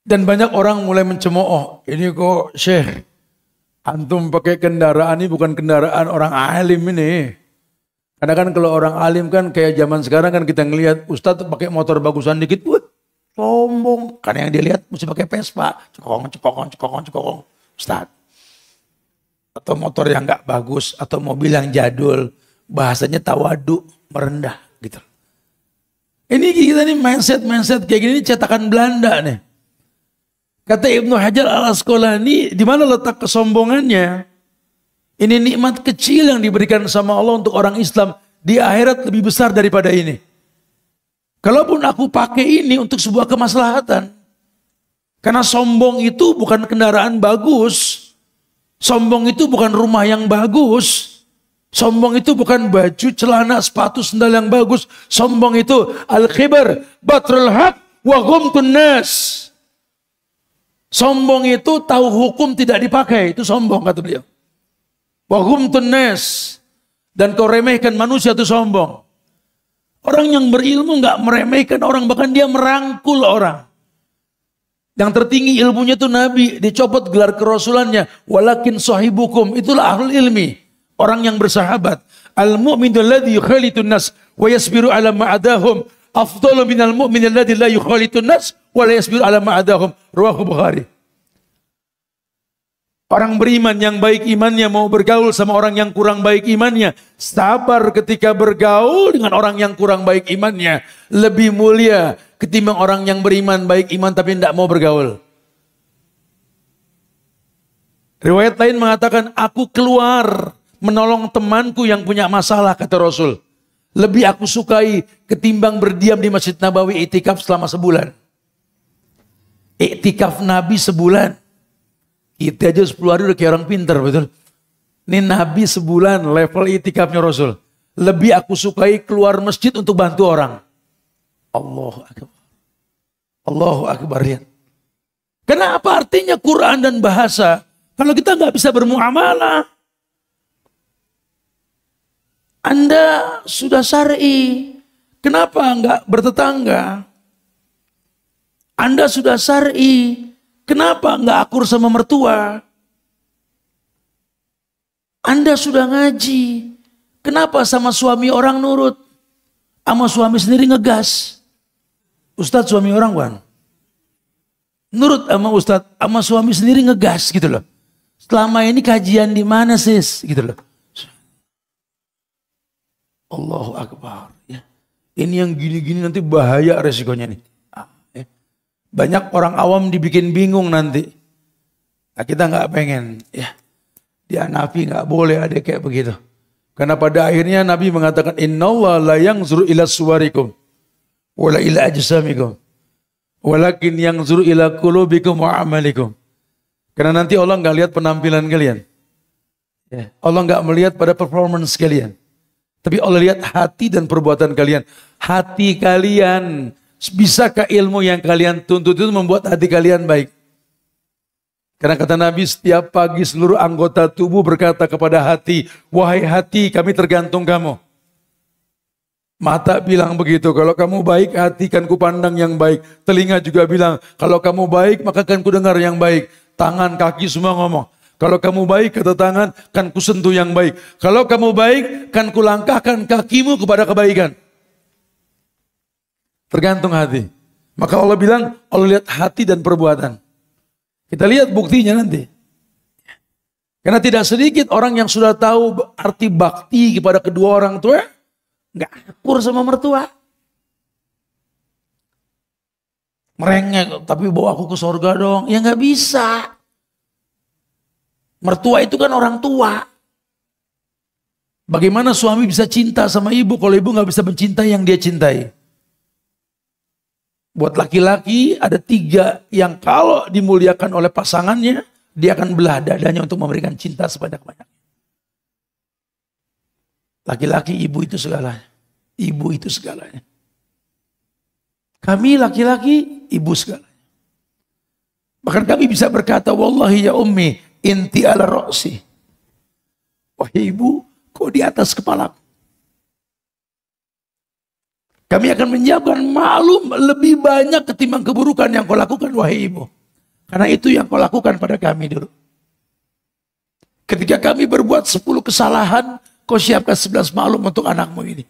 Dan banyak orang mulai mencemooh, ini kok Syekh, antum pakai kendaraan ini bukan kendaraan orang alim ini. Karena kan kalau orang alim kan kayak zaman sekarang kan kita ngelihat Ustadz pakai motor bagusan dikit, sombong. Karena yang dilihat mesti pakai Vespa, cekong, Ustaz. Atau motor yang nggak bagus, atau mobil yang jadul, bahasanya tawadu, merendah gitu. Ini kita nih mindset kayak gini cetakan Belanda nih. Kata Ibnu Hajar al-Asqalani, di mana letak kesombongannya? Ini nikmat kecil yang diberikan sama Allah untuk orang Islam di akhirat lebih besar daripada ini. Kalaupun aku pakai ini untuk sebuah kemaslahatan. Karena sombong itu bukan kendaraan bagus. Sombong itu bukan rumah yang bagus. Sombong itu bukan baju, celana, sepatu, sendal yang bagus. Sombong itu al-khibar, batrul haq, wa ghumtun nas. Sombong itu tahu hukum tidak dipakai. Itu sombong kata beliau. Wa ghumtun nas. Dan kau remehkan manusia itu sombong. Orang yang berilmu nggak meremehkan orang, bahkan dia merangkul orang. Yang tertinggi ilmunya itu Nabi, dicopot gelar kerasulannya. Walakin sahibukum, itulah ahlul ilmi, orang yang bersahabat. Al-mu'minu alladhi yukhalitun nas wa yasbiru ala ma'adahum afdalu minal mu'min alladhi la yukhalitun nas wa la yasbiru ala ma'adahum. Rawahu Bukhari. Orang beriman yang baik imannya mau bergaul sama orang yang kurang baik imannya. Sabar ketika bergaul dengan orang yang kurang baik imannya. Lebih mulia ketimbang orang yang beriman baik iman tapi tidak mau bergaul. Riwayat lain mengatakan, aku keluar menolong temanku yang punya masalah, kata Rasul. Lebih aku sukai ketimbang berdiam di Masjid Nabawi iktikaf selama sebulan. Iktikaf Nabi sebulan. Kita aja 10 hari udah kayak orang pintar, betul. Ini Nabi sebulan level itikafnya Rasul. Lebih aku sukai keluar masjid untuk bantu orang. Allahu Akbar. Allahu Akbar, lihat. Kenapa artinya Quran dan bahasa? Kalau kita nggak bisa bermuamalah. Anda sudah syar'i. Kenapa nggak bertetangga? Anda sudah syar'i. Kenapa nggak akur sama mertua? Anda sudah ngaji. Kenapa sama suami orang nurut? Sama suami sendiri ngegas. Ustadz suami orang bukan? Nurut sama Ustadz, sama suami sendiri ngegas gitu loh. Selama ini kajian di mana sis? Gitu loh. Allahu Akbar. Ya. Ini yang gini-gini nanti bahaya resikonya nih. Banyak orang awam dibikin bingung nanti. Nah, kita nggak pengen. Ya, di Hanafi nggak boleh ada kayak begitu. Karena pada akhirnya Nabi mengatakan, Innallaha la yanzuru ila suwarikum wala ila ajsamikum walakin yanzuru ila qulubikum wa amalikum. Karena nanti Allah nggak lihat penampilan kalian. Ya. Allah nggak melihat pada performance kalian. Tapi Allah lihat hati dan perbuatan kalian. Hati kalian, bisakah ilmu yang kalian tuntut itu membuat hati kalian baik? Karena kata Nabi, setiap pagi seluruh anggota tubuh berkata kepada hati, wahai hati, kami tergantung kamu. Mata bilang begitu, kalau kamu baik hati kan ku pandang yang baik. Telinga juga bilang, kalau kamu baik maka kan ku dengar yang baik. Tangan, kaki semua ngomong. Kalau kamu baik kata tangan kan ku sentuh yang baik. Kalau kamu baik kan ku langkahkan kakimu kepada kebaikan. Tergantung hati. Maka Allah bilang, Allah lihat hati dan perbuatan. Kita lihat buktinya nanti. Karena tidak sedikit orang yang sudah tahu arti bakti kepada kedua orang tua, nggak akur sama mertua. Merengek, tapi bawa aku ke surga dong. Ya nggak bisa. Mertua itu kan orang tua. Bagaimana suami bisa cinta sama ibu kalau ibu nggak bisa mencintai yang dia cintai? Buat laki-laki ada 3 yang kalau dimuliakan oleh pasangannya, dia akan belah dadanya untuk memberikan cinta sebanyak-banyaknya. Laki-laki, ibu itu segalanya. Ibu itu segalanya. Kami laki-laki, ibu segalanya. Bahkan kami bisa berkata, wallahi ya ummi, inti ala roksi. Wahai ibu, kau di atas kepalaku. Kami akan menyiapkan maklum lebih banyak ketimbang keburukan yang kau lakukan, wahai ibu. Karena itu yang kau lakukan pada kami dulu. Ketika kami berbuat 10 kesalahan, kau siapkan 11 maklum untuk anakmu ini.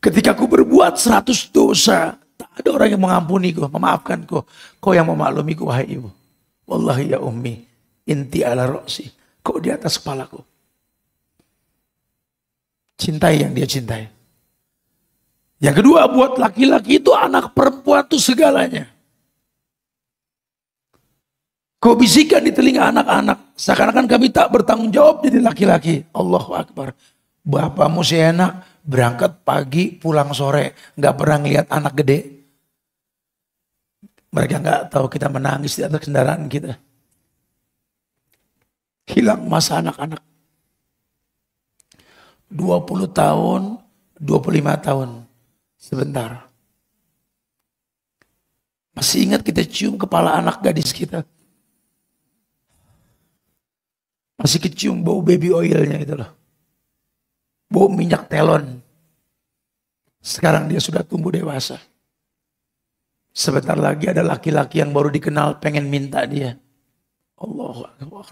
Ketika ku berbuat 100 dosa, tak ada orang yang mengampuni ku, memaafkan ku. Kau yang memaklumi ku, wahai ibu. Wallahi ya ummi, inti ala roksi. Kau di atas kepalaku. Cintai yang dia cintai. Yang kedua, buat laki-laki itu anak perempuan itu segalanya. Kau bisikan di telinga anak-anak. Seakan-akan kami tak bertanggung jawab jadi laki-laki. Allahu Akbar. Bapakmu sih enak. Berangkat pagi, pulang sore. Gak pernah ngeliat anak gede. Mereka gak tahu kita menangis di atas kendaraan kita. Hilang masa anak-anak. 20 tahun, 25 tahun. Sebentar. Masih ingat kita cium kepala anak gadis kita. Masih kecium bau baby oilnya itu loh. Bau minyak telon. Sekarang dia sudah tumbuh dewasa. Sebentar lagi ada laki-laki yang baru dikenal pengen minta dia. Allahu Akbar.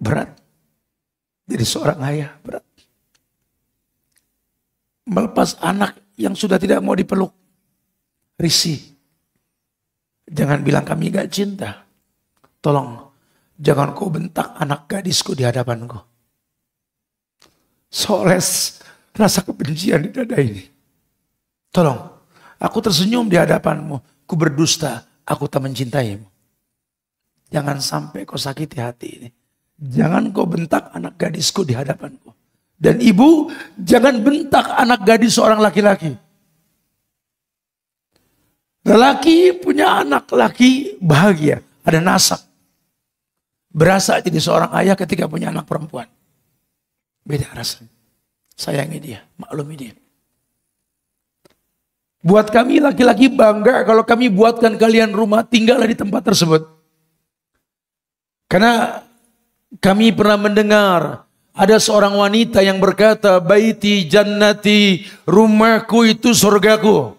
Berat. Jadi seorang ayah berat. Melepas anak yang sudah tidak mau dipeluk. Risih. Jangan bilang kami gak cinta. Tolong. Jangan kau bentak anak gadisku di hadapanku. Soles rasa kebencian di dada ini. Tolong. Aku tersenyum di hadapanmu. Ku berdusta. Aku tak mencintaimu. Jangan sampai kau sakiti hati ini. Jangan kau bentak anak gadisku di hadapanku. Dan ibu, jangan bentak anak gadis seorang laki-laki. Lelaki punya anak laki bahagia. Ada nasab. Berasa jadi seorang ayah ketika punya anak perempuan. Beda rasanya. Sayangi dia, maklumi dia. Buat kami laki-laki bangga kalau kami buatkan kalian rumah, tinggallah di tempat tersebut. Karena kami pernah mendengar ada seorang wanita yang berkata, baiti jannati, rumahku itu surgaku.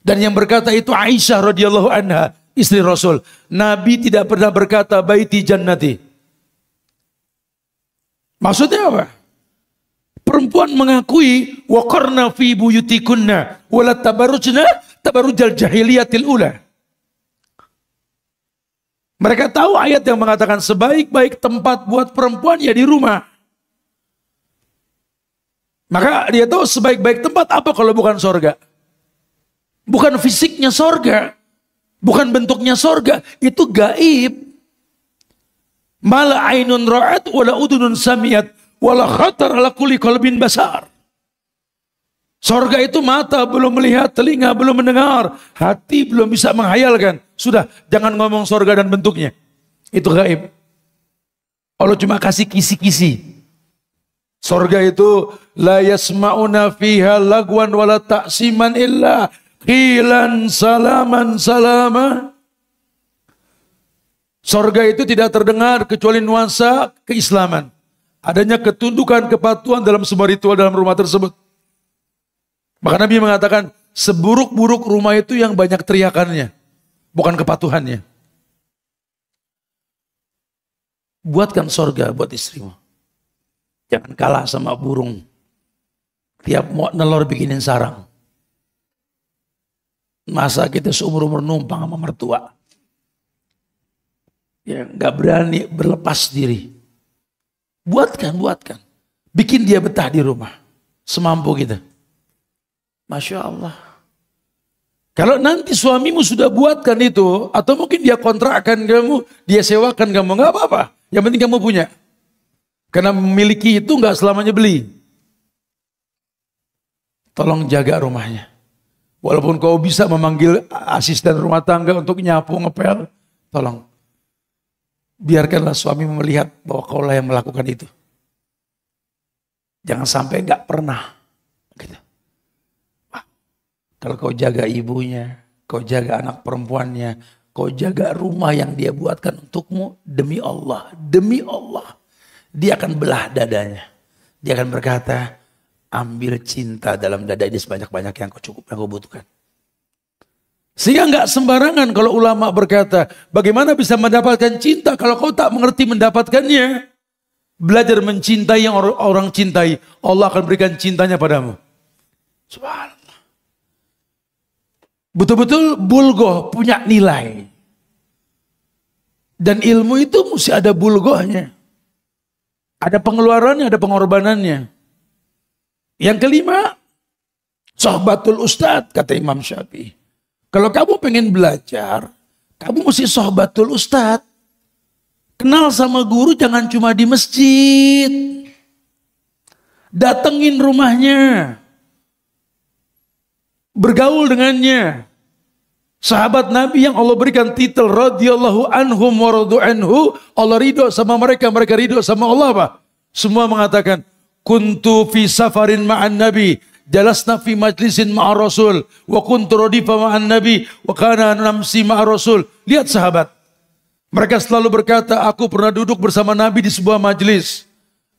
Dan yang berkata itu Aisyah radhiyallahu anha, istri Rasul. Nabi tidak pernah berkata baiti jannati. Maksudnya apa? Perempuan mengakui waqarna fi buyutikunna wala tabarrujna tabarrujal jahiliyatil ula. Mereka tahu ayat yang mengatakan sebaik-baik tempat buat perempuan ya di rumah. Maka dia tahu sebaik-baik tempat apa kalau bukan sorga. Bukan fisiknya sorga. Bukan bentuknya sorga. Itu gaib. Mala ainun ra'at wala udunun samiyat wala khatar ala kulli qalbin basar. Sorga itu mata belum melihat, telinga belum mendengar, hati belum bisa menghayalkan. Sudah, jangan ngomong sorga dan bentuknya. Itu gaib. Allah cuma kasih kisi-kisi. Sorga itu la yasma'una fiha lagwan wala ta'siman illa qilan salaman salama. Sorga itu tidak terdengar kecuali nuansa keislaman. adanya ketundukan, kepatuhan dalam semua ritual dalam rumah tersebut. Maka Nabi mengatakan, seburuk-buruk rumah itu yang banyak teriakannya, bukan kepatuhannya. Buatkan sorga buat istrimu. Jangan kalah sama burung. Tiap mau nelor bikinin sarang. Masa kita seumur-umur numpang sama mertua. Ya, gak berani berlepas diri. Buatkan. Bikin dia betah di rumah. Semampu kita. Masya Allah. Kalau nanti suamimu sudah buatkan itu, atau mungkin dia kontrakkan kamu, dia sewakan kamu, gak apa-apa. Yang penting kamu punya. Karena memiliki itu gak selamanya beli. Tolong jaga rumahnya. Walaupun kau bisa memanggil asisten rumah tangga untuk nyapu, ngepel, tolong. Biarkanlah suami melihat bahwa kaulah yang melakukan itu. Jangan sampai gak pernah. Gitu. Kalau kau jaga ibunya, kau jaga anak perempuannya, kau jaga rumah yang dia buatkan untukmu, demi Allah, dia akan belah dadanya. Dia akan berkata, ambil cinta dalam dada ini sebanyak-banyak yang kau butuhkan. Sehingga nggak sembarangan kalau ulama berkata, bagaimana bisa mendapatkan cinta kalau kau tak mengerti mendapatkannya? Belajar mencintai yang orang cintai, Allah akan berikan cintanya padamu. Subhanallah. Betul-betul bulgoh, punya nilai. Dan ilmu itu mesti ada bulgohnya. Ada pengeluarannya, ada pengorbanannya. Yang kelima, sohbatul ustadz, kata Imam Syafi'i. Kalau kamu pengen belajar, kamu mesti sohbatul ustadz. Kenal sama guru jangan cuma di masjid. Datengin rumahnya. Bergaul dengannya. Sahabat Nabi yang Allah berikan titel radhiyallahu anhum wa radu anhu, Allah ridho sama mereka, mereka ridho sama Allah apa? Semua mengatakan kuntu fi safarin ma'an nabi, jalasna fi majlisin ma'a rasul, wa kuntu radifa ma'an nabi, wa kana namsi ma'a rasul. Lihat sahabat, mereka selalu berkata, aku pernah duduk bersama Nabi di sebuah majlis,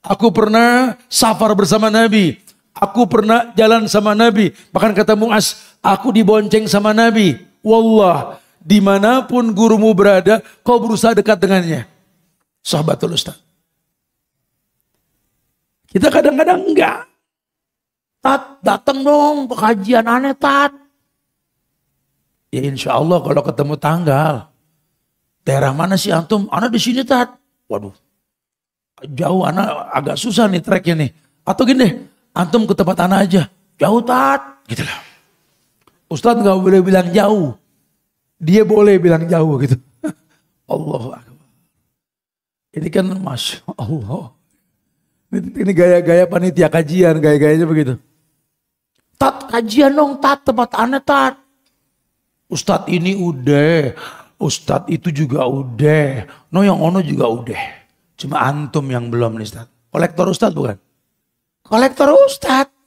aku pernah safar bersama Nabi, aku pernah jalan sama Nabi. Bahkan kata Mu'az, aku dibonceng sama Nabi. Wallah, dimanapun gurumu berada, kau berusaha dekat dengannya. Sahabatul Ustaz. Kita kadang-kadang enggak. Tat, datang dong pengajian aneh, Tat. Ya insya Allah kalau ketemu tanggal. Daerah mana sih antum? Ana di sini, Tat. Waduh, jauh, ana agak susah nih treknya nih. Atau gini deh, antum ke tempat ana aja. Jauh, Tat. Gitu lah. Ustadz gak boleh bilang jauh. Dia boleh bilang jauh gitu. Allahu Akbar. Ini kan Masya Allah. Ini gaya-gaya panitia kajian, gaya-gayanya begitu. Tat, kajian dong, Tat, tempat ana, Tat. Ustadz ini udah. Ustadz itu juga udah. No, yang ono juga udah. Cuma antum yang belum nih, Ustadz. Kolektor Ustadz bukan? Kolektor Ustadz.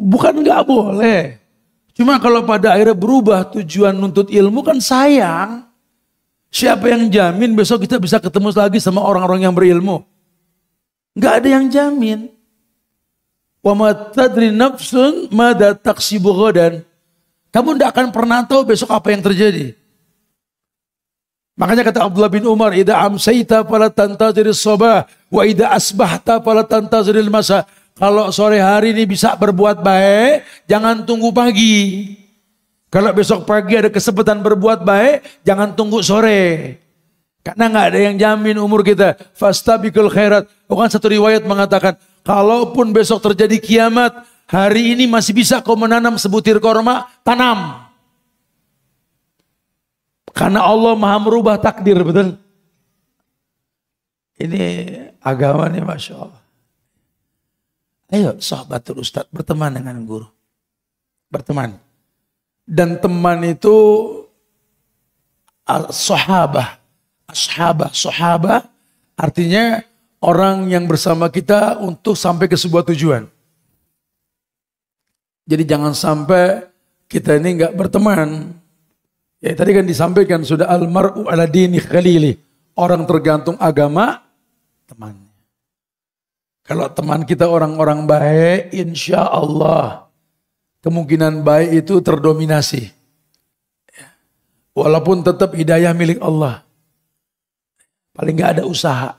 Bukan nggak boleh. Cuma kalau pada akhirnya berubah tujuan nuntut ilmu kan sayang. Siapa yang jamin besok kita bisa ketemu lagi sama orang-orang yang berilmu? Nggak ada yang jamin. Wa ma tadri nafsun madza taksibu ghadan. Kamu tidak akan pernah tahu besok apa yang terjadi. Makanya kata Abdullah bin Umar, idza amsayta fala tantazirus sabah wa idza asbahta fala tantaziril masa. Kalau sore hari ini bisa berbuat baik, jangan tunggu pagi. Kalau besok pagi ada kesempatan berbuat baik, jangan tunggu sore. Karena nggak ada yang jamin umur kita. Fastabiqul khairat. Bukan satu riwayat mengatakan, kalaupun besok terjadi kiamat, hari ini masih bisa kau menanam sebutir korma, tanam. Karena Allah maha merubah takdir, betul? Ini agama nih, Masya Allah. Ayo sahabatul Ustadz, berteman dengan guru. Berteman. Dan teman itu sahabah. Sahabah artinya orang yang bersama kita untuk sampai ke sebuah tujuan. Jadi jangan sampai kita ini enggak berteman. Ya tadi kan disampaikan sudah almar'u ala dini khalili. Orang tergantung agama temannya. Kalau teman kita orang-orang baik, insya Allah kemungkinan baik itu terdominasi. Walaupun tetap hidayah milik Allah. Paling gak ada usaha.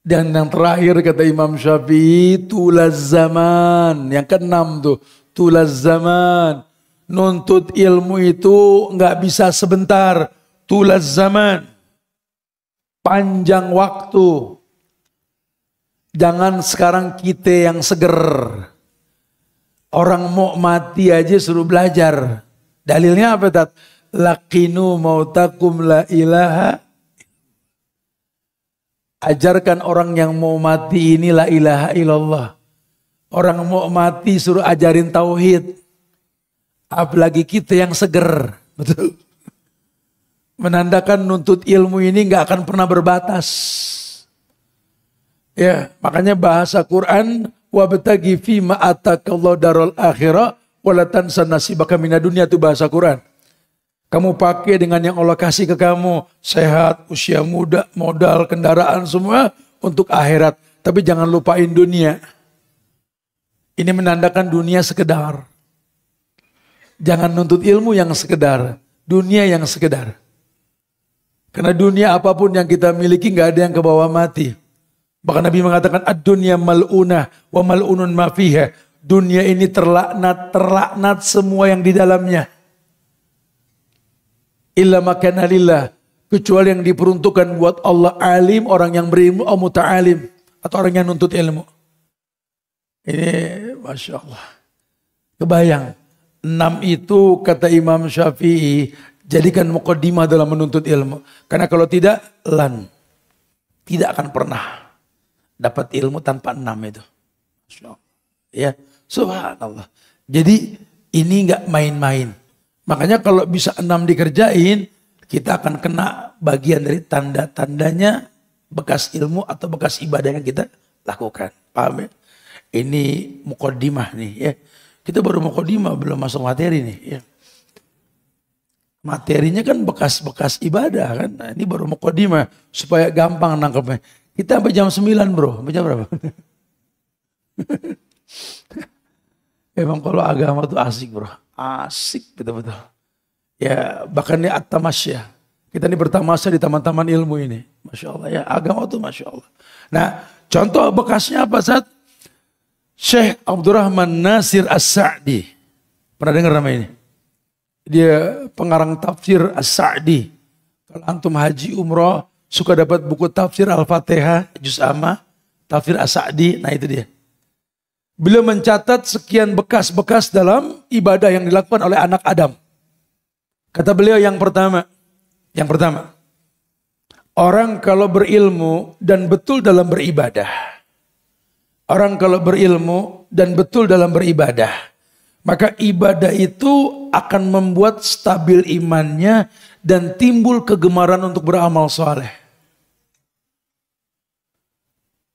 Dan yang terakhir kata Imam Syafi'i, tulaz zaman. Yang keenam tuh, tulaz zaman. Nuntut ilmu itu gak bisa sebentar. Tulaz zaman. Panjang waktu. Jangan sekarang kita yang seger. Orang mau mati aja suruh belajar. Dalilnya apa tat? Laqinu mautakum la ilaha. Ajarkan orang yang mau mati ini la ilaha illallah. Orang mau mati suruh ajarin tauhid. Apalagi kita yang seger. Betul. Menandakan nuntut ilmu ini gak akan pernah berbatas. Ya, makanya bahasa Quran wabtaghi fima atakallahu darul akhirah wala tansa nasibaka minad dunya, itu bahasa Quran. Kamu pakai dengan yang Allah kasih ke kamu. Sehat, usia muda, modal, kendaraan semua untuk akhirat. Tapi jangan lupain dunia. Ini menandakan dunia sekedar. Jangan nuntut ilmu yang sekedar. Dunia yang sekedar. Karena dunia apapun yang kita miliki gak ada yang kebawa mati. Bahkan Nabi mengatakan ad-dunya mal'unah wa mal'unun ma fiha. Dunia ini terlaknat semua yang di dalamnya. Illa makana lillah, kecuali yang diperuntukkan buat Allah, alim, orang yang berilmu, atau muta'alim, atau orang yang nuntut ilmu. Ini Masya Allah. Kebayang, 6 itu kata Imam Syafi'i, jadikan muqaddimah dalam menuntut ilmu. Karena kalau tidak, tidak akan pernah dapat ilmu tanpa 6 itu. Masya Allah. Ya, subhanallah. Jadi ini gak main-main. Makanya kalau bisa 6 dikerjain, kita akan kena bagian dari tanda-tandanya bekas ilmu atau bekas ibadah yang kita lakukan. Paham ya? Ini muqaddimah nih ya. Kita baru muqaddimah, belum masuk materi nih ya. Materinya kan bekas-bekas ibadah kan. Nah, ini baru muqaddimah supaya gampang nangkepnya. Kita sampai jam 9 bro. Sampai jam berapa? Emang kalau agama tuh asik bro. Asik betul-betul. Ya bahkan ini at-tamasya. Kita ini bertamasya di taman-taman ilmu ini. Masya Allah ya. Agama tuh Masya Allah. Nah contoh bekasnya apa Zat? Syekh Abdurrahman Nasir As-Sa'di. Pernah dengar nama ini? Dia pengarang tafsir As-Sa'di. Kalau antum haji umroh suka dapat buku tafsir Al-Fatihah, Juz Amma, tafsir As-Sa'di. Nah itu dia. Beliau mencatat sekian bekas-bekas dalam ibadah yang dilakukan oleh anak Adam. Kata beliau yang pertama, orang kalau berilmu dan betul dalam beribadah. Orang kalau berilmu dan betul dalam beribadah. Maka ibadah itu akan membuat stabil imannya dan timbul kegemaran untuk beramal soleh.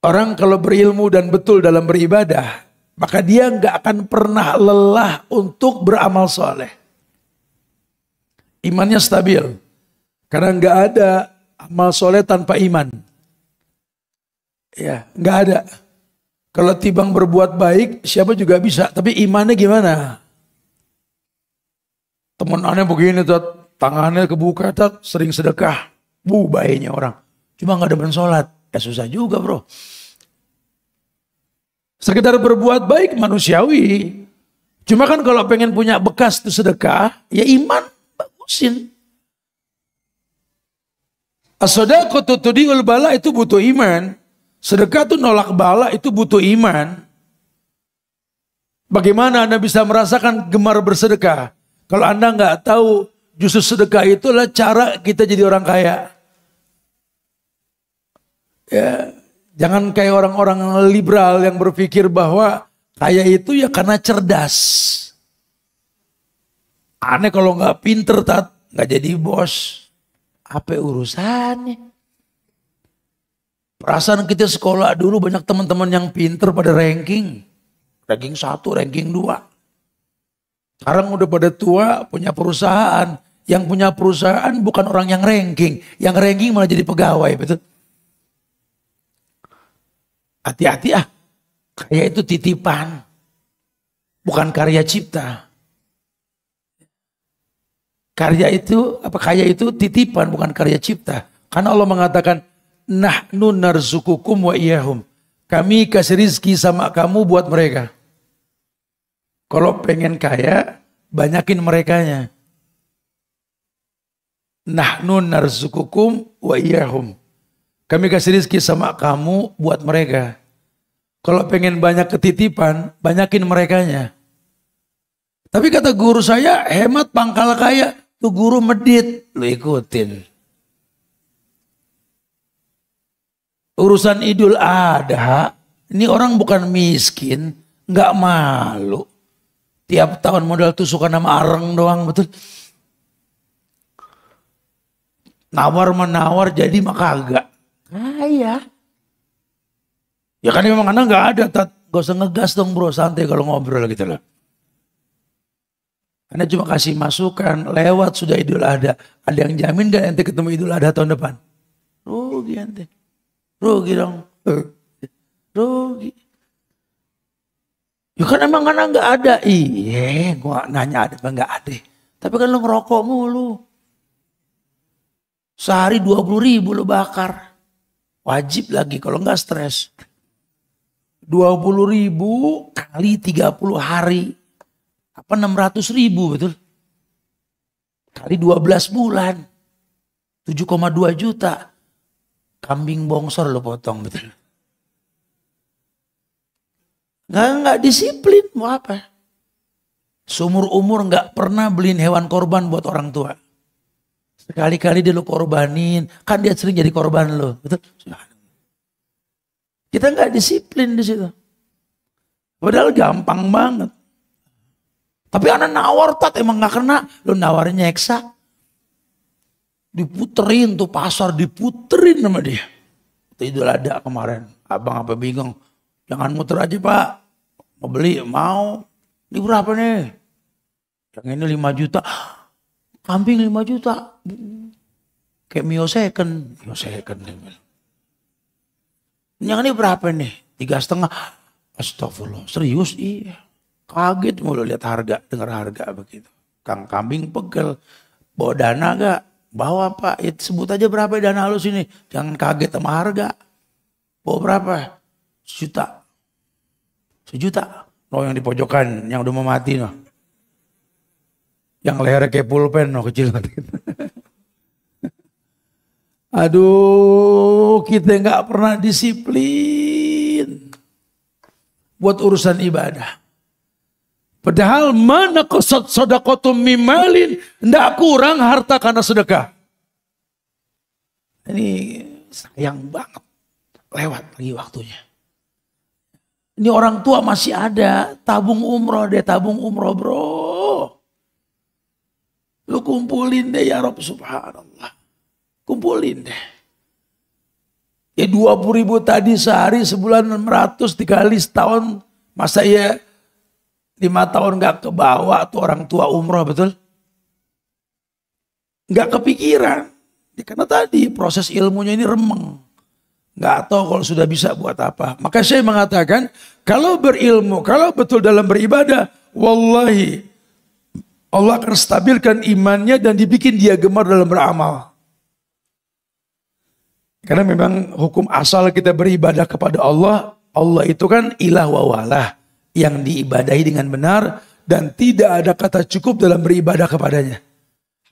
Orang kalau berilmu dan betul dalam beribadah, maka dia nggak akan pernah lelah untuk beramal soleh. Imannya stabil. Karena nggak ada amal soleh tanpa iman. Ya, nggak ada. Kalau timbang berbuat baik, siapa juga bisa. Tapi imannya gimana? Teman aneh begini, tangannya kebuka, sering sedekah. Baiknya orang. Cuma nggak demen sholat. Ya susah juga bro. Sekedar berbuat baik manusiawi. Cuma kan kalau pengen punya bekas itu sedekah, ya iman bagusin. As-shadaqatu tudhi'ul bala itu butuh iman. Sedekah itu nolak bala itu butuh iman. Bagaimana Anda bisa merasakan gemar bersedekah? Kalau Anda nggak tahu justru sedekah itulah cara kita jadi orang kaya. Ya, jangan kayak orang-orang liberal yang berpikir bahwa kaya itu ya karena cerdas. Aneh kalau nggak pinter, nggak jadi bos. Apa urusannya? Perasaan kita sekolah dulu banyak teman-teman yang pinter pada ranking. Ranking 1, ranking 2. Sekarang udah pada tua, punya perusahaan. Yang punya perusahaan bukan orang yang ranking. Yang ranking malah jadi pegawai, betul? Hati-hati ah. Kaya itu titipan. Bukan karya cipta. Kaya itu titipan, bukan karya cipta. Karena Allah mengatakan, nahnu narzukukum wa iyahum. Kami kasih rizki sama kamu buat mereka. Kalau pengen kaya, banyakin merekanya. Nahnu narzukukum wa iyahum. Kami kasih rizki sama kamu buat mereka. Kalau pengen banyak ketitipan, banyakin merekanya. Tapi kata guru saya, hemat pangkal kaya. Tuh guru medit, lu ikutin. Urusan Idul Adha, ini orang bukan miskin, nggak malu. Tiap tahun modal tusukan nama areng doang, betul. Nawar-menawar jadi mah kagak. Kaya. Ya kan memang anak nggak ada, gak usah ngegas dong bro, santai kalau ngobrol gitu loh. Anda cuma kasih masukan, lewat sudah Idul Adha. Ada yang jamin gak ente ketemu Idul Adha tahun depan? Rugi ente. Rugi dong. Rugi. Ya kan emang karena gak ada. Iya, gua nanya ada apa gak ada. Tapi kan lu ngerokok mulu. Sehari 20.000 lu bakar. Wajib lagi kalau gak stres. 20.000 kali 30 hari. Apa 600.000 betul? Kali 12 bulan. 7,2 juta. Kambing bongsor lo potong betul. Nggak disiplin mau apa? Seumur umur nggak pernah beliin hewan korban buat orang tua. Sekali-kali dia lo korbanin. Kan dia sering jadi korban lo. Betul? Kita nggak disiplin di situ. Padahal gampang banget. Tapi anak nawar emang gak kena. Lu nawarin nyeksa. Diputerin tuh pasar, diputerin sama dia. Idul Adha kemarin. Abang apa bingung. Jangan muter aja pak. Mau beli, mau. Ini berapa nih? Yang ini 5 juta. Kambing 5 juta. Kayak Mio second. Mio second. Yang ini berapa nih? 3,5. Astagfirullah. Serius? Iya. Kaget mulu lihat harga, dengar harga begitu. Kang kambing pegel, bawa dana gak? Bawa pak, ya sebut aja berapa dana lu sini. Jangan kaget sama harga. Bawa berapa? 1 juta. 1 juta. Oh yang di pojokan, yang udah mau mati noh. Yang lehernya kayak pulpen noh, kecil. Aduh, kita gak pernah disiplin. Buat urusan ibadah. Padahal mana qasad sadaqatum mimalin, tidak kurang harta karena sedekah. Ini sayang banget, lewat lagi waktunya. Ini orang tua masih ada, tabung umroh deh, tabung umroh bro. Lu kumpulin deh ya Rabb subhanallah. Kumpulin deh. Ya 20.000 tadi sehari, sebulan 600 dikali setahun, masa ya 5 tahun gak kebawa tuh orang tua umroh betul? Gak kepikiran. Karena tadi proses ilmunya ini remeng. Gak tahu kalau sudah bisa buat apa. Maka saya mengatakan kalau berilmu, kalau betul dalam beribadah, wallahi Allah akan stabilkan imannya dan dibikin dia gemar dalam beramal. Karena memang hukum asal kita beribadah kepada Allah, Allah itu kan ilah wa walah. Yang diibadahi dengan benar dan tidak ada kata cukup dalam beribadah kepadanya.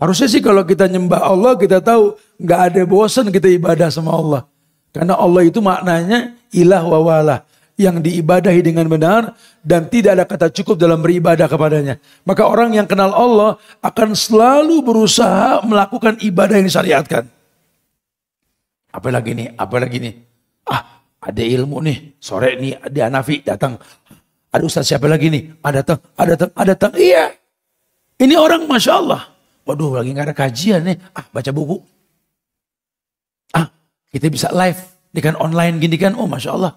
Harusnya sih kalau kita nyembah Allah kita tahu nggak ada bosan kita ibadah sama Allah. Karena Allah itu maknanya ilah wa walah. Yang diibadahi dengan benar dan tidak ada kata cukup dalam beribadah kepadanya. Maka orang yang kenal Allah akan selalu berusaha melakukan ibadah yang disyariatkan. Apalagi nih. Ada ilmu nih. Sore nih ada Hanafi datang. Ada ustaz siapa lagi nih? Ada datang. Iya. Ini orang Masya Allah. Waduh lagi gak ada kajian nih. Baca buku. Kita bisa live. Ini kan online gini kan. Oh Masya Allah.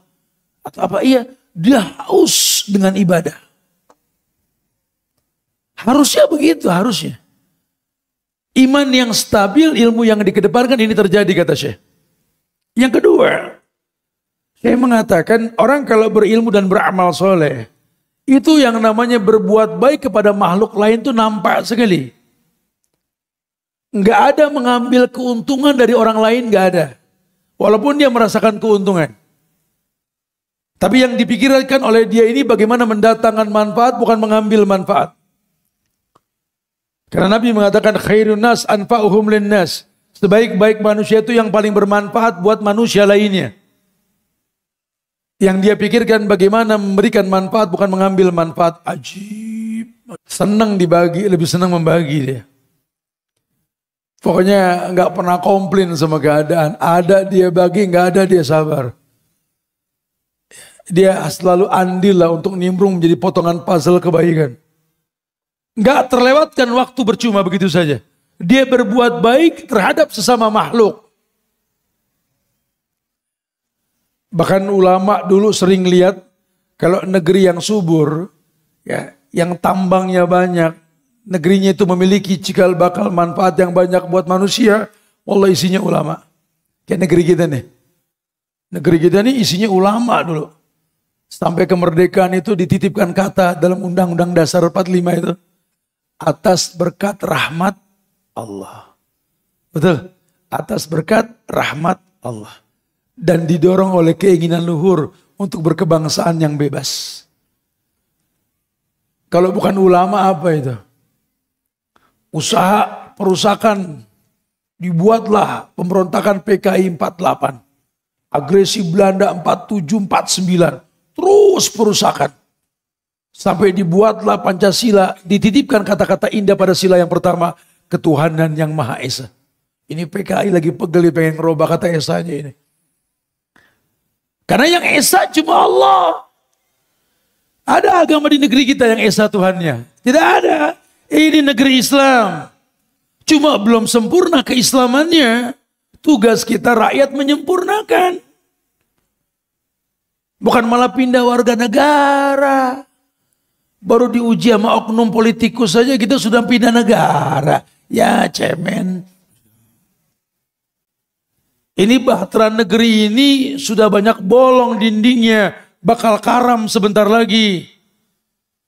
Atau apa? Iya. Dia haus dengan ibadah. Harusnya begitu, harusnya. Iman yang stabil, ilmu yang dikedepankan, ini terjadi kata Syekh. Yang kedua, saya mengatakan orang kalau berilmu dan beramal soleh, itu yang namanya berbuat baik kepada makhluk lain itu nampak sekali. Nggak ada mengambil keuntungan dari orang lain, nggak ada. Walaupun dia merasakan keuntungan. Tapi yang dipikirkan oleh dia ini bagaimana mendatangkan manfaat, bukan mengambil manfaat. Karena Nabi mengatakan khairun nas anfa'uhum linnas. Sebaik-baik manusia itu yang paling bermanfaat buat manusia lainnya. Yang dia pikirkan bagaimana memberikan manfaat, bukan mengambil manfaat. Ajib. Senang dibagi, lebih senang membagi dia. Pokoknya nggak pernah komplain sama keadaan. Ada dia bagi, nggak ada dia sabar. Dia selalu andil lah untuk nimbrung menjadi potongan puzzle kebaikan. Nggak terlewatkan waktu percuma begitu saja. Dia berbuat baik terhadap sesama makhluk. Bahkan ulama dulu sering lihat kalau negeri yang subur, ya, yang tambangnya banyak, negerinya itu memiliki cikal bakal manfaat yang banyak buat manusia, wallah isinya ulama. Kayak negeri kita nih. Negeri kita nih isinya ulama dulu. Sampai kemerdekaan itu dititipkan kata dalam Undang-Undang Dasar 45 itu. Atas berkat rahmat Allah. Betul? Atas berkat rahmat Allah. Dan didorong oleh keinginan luhur untuk berkebangsaan yang bebas. Kalau bukan ulama apa itu? Usaha perusakan. Dibuatlah pemberontakan PKI 48. Agresi Belanda 47, 49. Terus perusakan. Sampai dibuatlah Pancasila. Dititipkan kata-kata indah pada sila yang pertama. Ketuhanan yang Maha Esa. Ini PKI lagi pegel pengen ngerubah kata Esanya ini. Karena yang Esa cuma Allah. Ada agama di negeri kita yang Esa Tuhannya? Tidak ada. Ini negeri Islam. Cuma belum sempurna keislamannya. Tugas kita rakyat menyempurnakan. Bukan malah pindah warga negara. Baru diuji sama oknum politikus saja kita sudah pindah negara. Ya cemen. Ini bahtera negeri ini sudah banyak bolong dindingnya. Bakal karam sebentar lagi.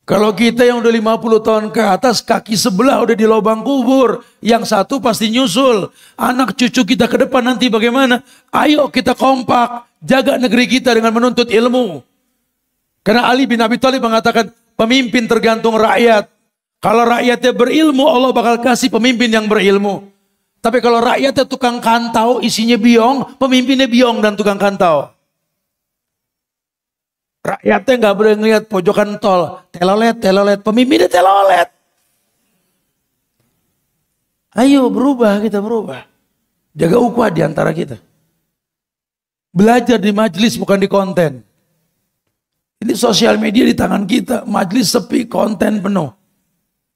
Kalau kita yang udah 50 tahun ke atas, kaki sebelah udah di lubang kubur. Yang satu pasti nyusul. Anak cucu kita ke depan nanti bagaimana? Ayo kita kompak. Jaga negeri kita dengan menuntut ilmu. Karena Ali bin Abi Thalib mengatakan, pemimpin tergantung rakyat. Kalau rakyatnya berilmu, Allah bakal kasih pemimpin yang berilmu. Tapi kalau rakyatnya tukang kantau, isinya biong, pemimpinnya biong dan tukang kantau. Rakyatnya nggak boleh ngeliat pojokan tol, telolet, pemimpinnya telolet. Ayo berubah, kita berubah. Jaga ukhuwah di antara kita. Belajar di majelis bukan di konten. Ini sosial media di tangan kita, majelis sepi, konten penuh.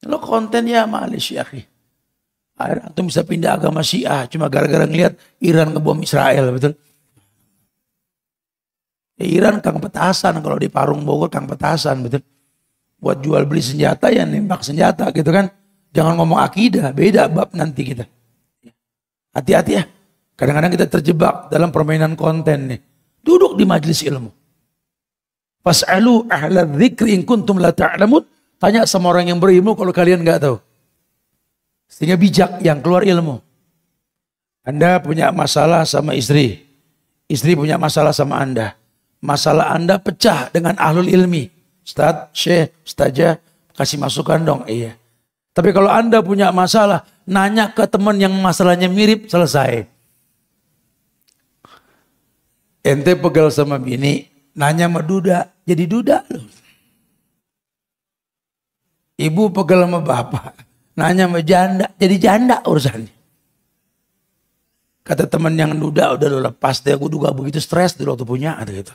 Kalau konten ya malis ya akhi. Akhirnya antum bisa pindah agama Syiah cuma gara-gara ngeliat Iran ngebom Israel, betul? Ya, Iran kang petasan, kalau di Parung Bogor kang petasan, betul? Buat jual beli senjata ya nembak senjata gitu kan. Jangan ngomong akidah, beda bab nanti kita. Hati-hati ya. Kadang-kadang kita terjebak dalam permainan konten nih. Duduk di majelis ilmu. Fas'alu ahla dzikri in kuntum la ta'lamun. Tanya sama orang yang berilmu kalau kalian nggak tahu. Sehingga bijak yang keluar ilmu. Anda punya masalah sama istri. Istri punya masalah sama Anda. Masalah Anda pecah dengan ahlul ilmi. Ustaz, Syekh, Ustazah, kasih masukan dong. Iya. Tapi kalau Anda punya masalah, nanya ke teman yang masalahnya mirip, selesai. Ente pegal sama bini, nanya sama duda, jadi duda loh. Ibu pegal sama bapak, nanya sama janda, jadi janda urusannya. Kata teman yang duda, udah lo lepas deh, aku juga begitu stres dulu waktu punya, gitu.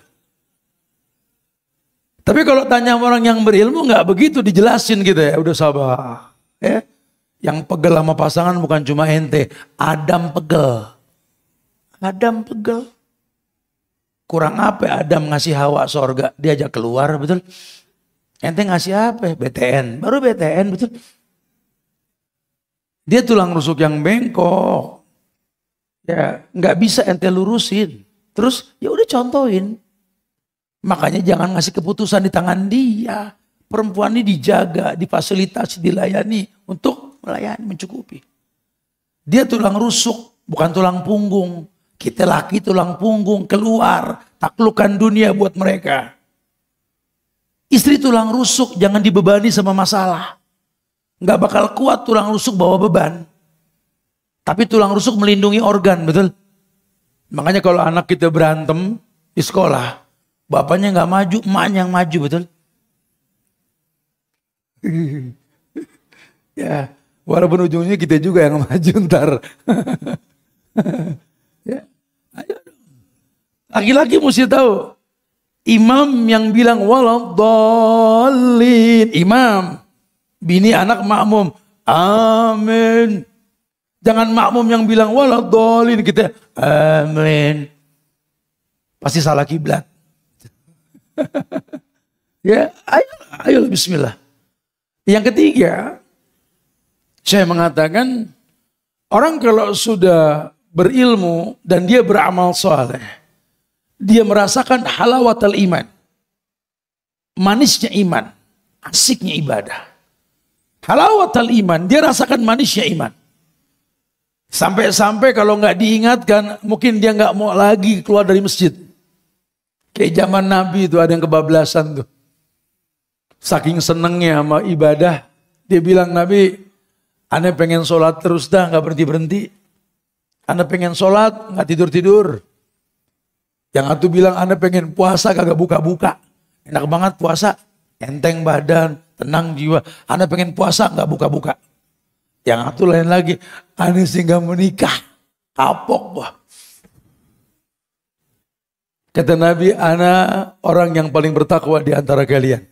Tapi kalau tanya orang yang berilmu nggak begitu dijelasin gitu ya, udah sabar. Ya. Yang pegel sama pasangan bukan cuma ente, Adam pegel. Adam pegel. Kurang apa ya Adam ngasih Hawa sorga, diajak keluar, betul? Ente ngasih apa? BTN, baru BTN, betul? Dia tulang rusuk yang bengkok. Ya, nggak bisa ente lurusin. Terus ya udah contohin. Makanya jangan ngasih keputusan di tangan dia. Perempuan ini dijaga, difasilitasi, dilayani untuk melayani, mencukupi. Dia tulang rusuk, bukan tulang punggung. Kita laki tulang punggung, keluar, taklukkan dunia buat mereka. Istri tulang rusuk, jangan dibebani sama masalah. Nggak bakal kuat tulang rusuk bawa beban. Tapi tulang rusuk melindungi organ, betul? Makanya kalau anak kita berantem di sekolah, bapaknya nggak maju, emaknya yang maju, betul? Ya, walaupun ujungnya kita juga yang maju ntar. Ya, ayo dong. Laki-laki mesti tahu. Imam yang bilang waladhdallin, imam. Bini anak makmum. Amin. Jangan makmum yang bilang waladhdallin, kita amin. Pasti salah kiblat. Ya, ayo bismillah. Yang ketiga, saya mengatakan orang kalau sudah berilmu dan dia beramal soleh, dia merasakan halawatul iman, manisnya iman, asiknya ibadah. Halawatul iman, dia rasakan manisnya iman. Sampai-sampai kalau nggak diingatkan, mungkin dia nggak mau lagi keluar dari masjid. Kayak zaman Nabi itu ada yang kebablasan tuh. Saking senengnya sama ibadah, dia bilang, Nabi, Ane pengen sholat terus dah, nggak berhenti-berhenti. Ane pengen sholat, nggak tidur-tidur. Yang satu bilang, Ane pengen puasa, kagak buka-buka. Enak banget puasa, enteng badan, tenang jiwa. Ane pengen puasa, nggak buka-buka. Yang satu lain lagi, Ane sih nggak menikah, kapok wah. Kata Nabi, Ana orang yang paling bertakwa di antara kalian.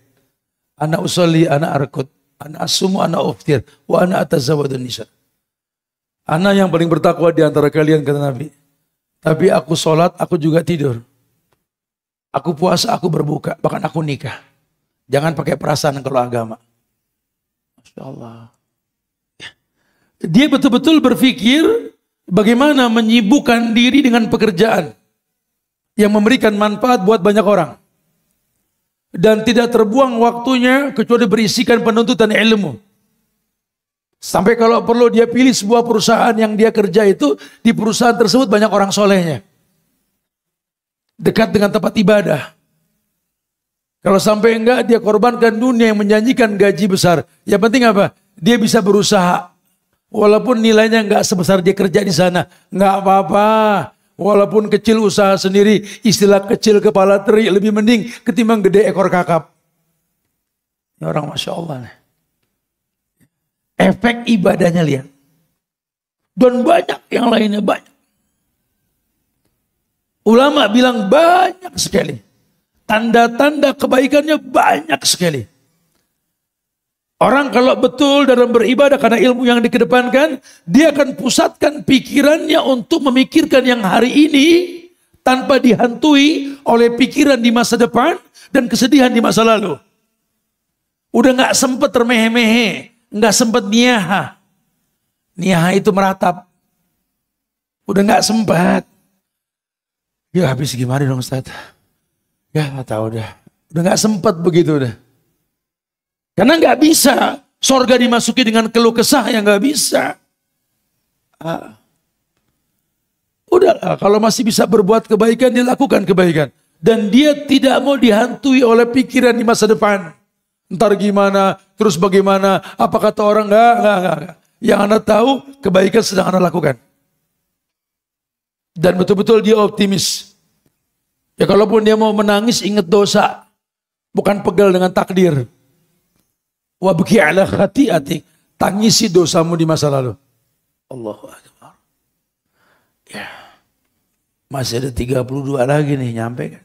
Ana usolli, ana arkut, ana asumu, ana uftir, wa ana atazawadun nisa. Ana yang paling bertakwa di antara kalian, kata Nabi. Tapi aku sholat, aku juga tidur. Aku puasa, aku berbuka, bahkan aku nikah. Jangan pakai perasaan kalau agama. Masya Allah. Dia betul-betul berpikir bagaimana menyibukkan diri dengan pekerjaan yang memberikan manfaat buat banyak orang. Dan tidak terbuang waktunya kecuali berisikan penuntutan ilmu. Sampai kalau perlu dia pilih sebuah perusahaan yang dia kerja itu, di perusahaan tersebut banyak orang solehnya. Dekat dengan tempat ibadah. Kalau sampai enggak, dia korbankan dunia yang menjanjikan gaji besar. Yang penting apa? Dia bisa berusaha. Walaupun nilainya enggak sebesar dia kerja di sana. Enggak apa-apa. Walaupun kecil usaha sendiri, istilah kecil kepala teri lebih mending ketimbang gede ekor kakap. Ini orang Masya Allah. Efek ibadahnya lihat. Dan banyak yang lainnya banyak. Ulama bilang banyak sekali. Tanda-tanda kebaikannya banyak sekali. Orang kalau betul dalam beribadah karena ilmu yang dikedepankan, dia akan pusatkan pikirannya untuk memikirkan yang hari ini tanpa dihantui oleh pikiran di masa depan dan kesedihan di masa lalu. Udah gak sempat termehe-mehe, gak sempat niyaha. Niyaha itu meratap. Udah gak sempat. Ya habis gimana dong Ustaz? Ya gak tahu dah. Udah gak sempat begitu dah. Karena nggak bisa sorga dimasuki dengan keluh kesah yang nggak bisa. Udahlah, kalau masih bisa berbuat kebaikan, dia lakukan kebaikan. Dan dia tidak mau dihantui oleh pikiran di masa depan. Ntar gimana, terus bagaimana, apa kata orang, enggak. Yang Anda tahu, kebaikan sedang Anda lakukan. Dan betul-betul dia optimis. Ya kalaupun dia mau menangis, ingat dosa. Bukan pegal dengan takdir. Wabki ala khati'atik, tangisi dosamu di masa lalu. Allahu Akbar. Ya. Masih ada 32 lagi nih nyampe kan.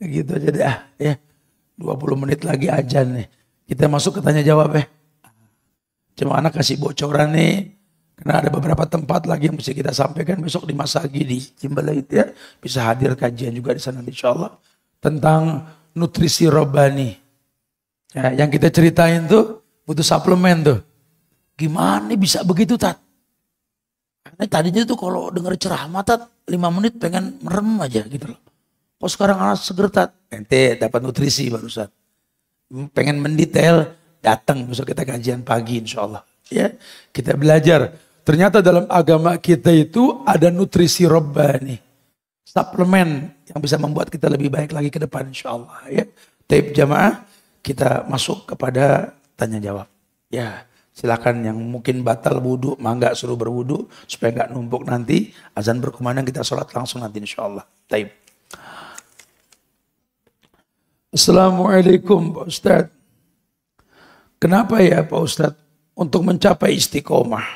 Gitu aja deh ya. 20 menit lagi ajan nih. Kita masuk ke tanya jawab ya. Cuma anak kasih bocoran nih. Karena ada beberapa tempat lagi yang mesti kita sampaikan besok di Masagi di Cimbalait ya. Bisa hadir kajian juga di sana insyaallah. Tentang nutrisi robbani. Ya, yang kita ceritain tuh butuh suplemen tuh. Gimana nih bisa begitu Tat? Karena tadinya tuh kalau denger ceramah Tat 5 menit pengen merem aja gitu loh. Kok sekarang anak seger Tat? Ente dapat nutrisi barusan. Pengen mendetail, datang besok kita kajian pagi insya Allah. Ya, kita belajar. Ternyata dalam agama kita itu ada nutrisi robbani. Suplemen yang bisa membuat kita lebih baik lagi ke depan insya Allah. Ya. Taib jamaah, kita masuk kepada tanya jawab. Ya, silakan yang mungkin batal wudu, mangga suruh berwudu supaya nggak numpuk nanti. Azan berkumandang kita sholat langsung nanti insya Allah. Taib. Assalamualaikum Pak Ustadz. Kenapa ya Pak Ustadz untuk mencapai istiqomah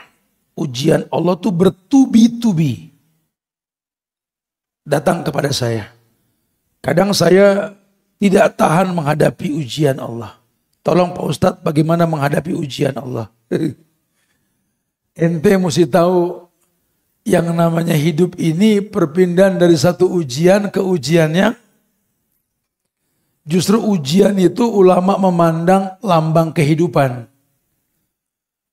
ujian Allah tuh bertubi-tubi datang kepada saya. Kadang saya tidak tahan menghadapi ujian Allah. Tolong Pak Ustadz bagaimana menghadapi ujian Allah. Ente mesti tahu yang namanya hidup ini perpindahan dari satu ujian ke ujiannya. Justru ujian itu ulama memandang lambang kehidupan.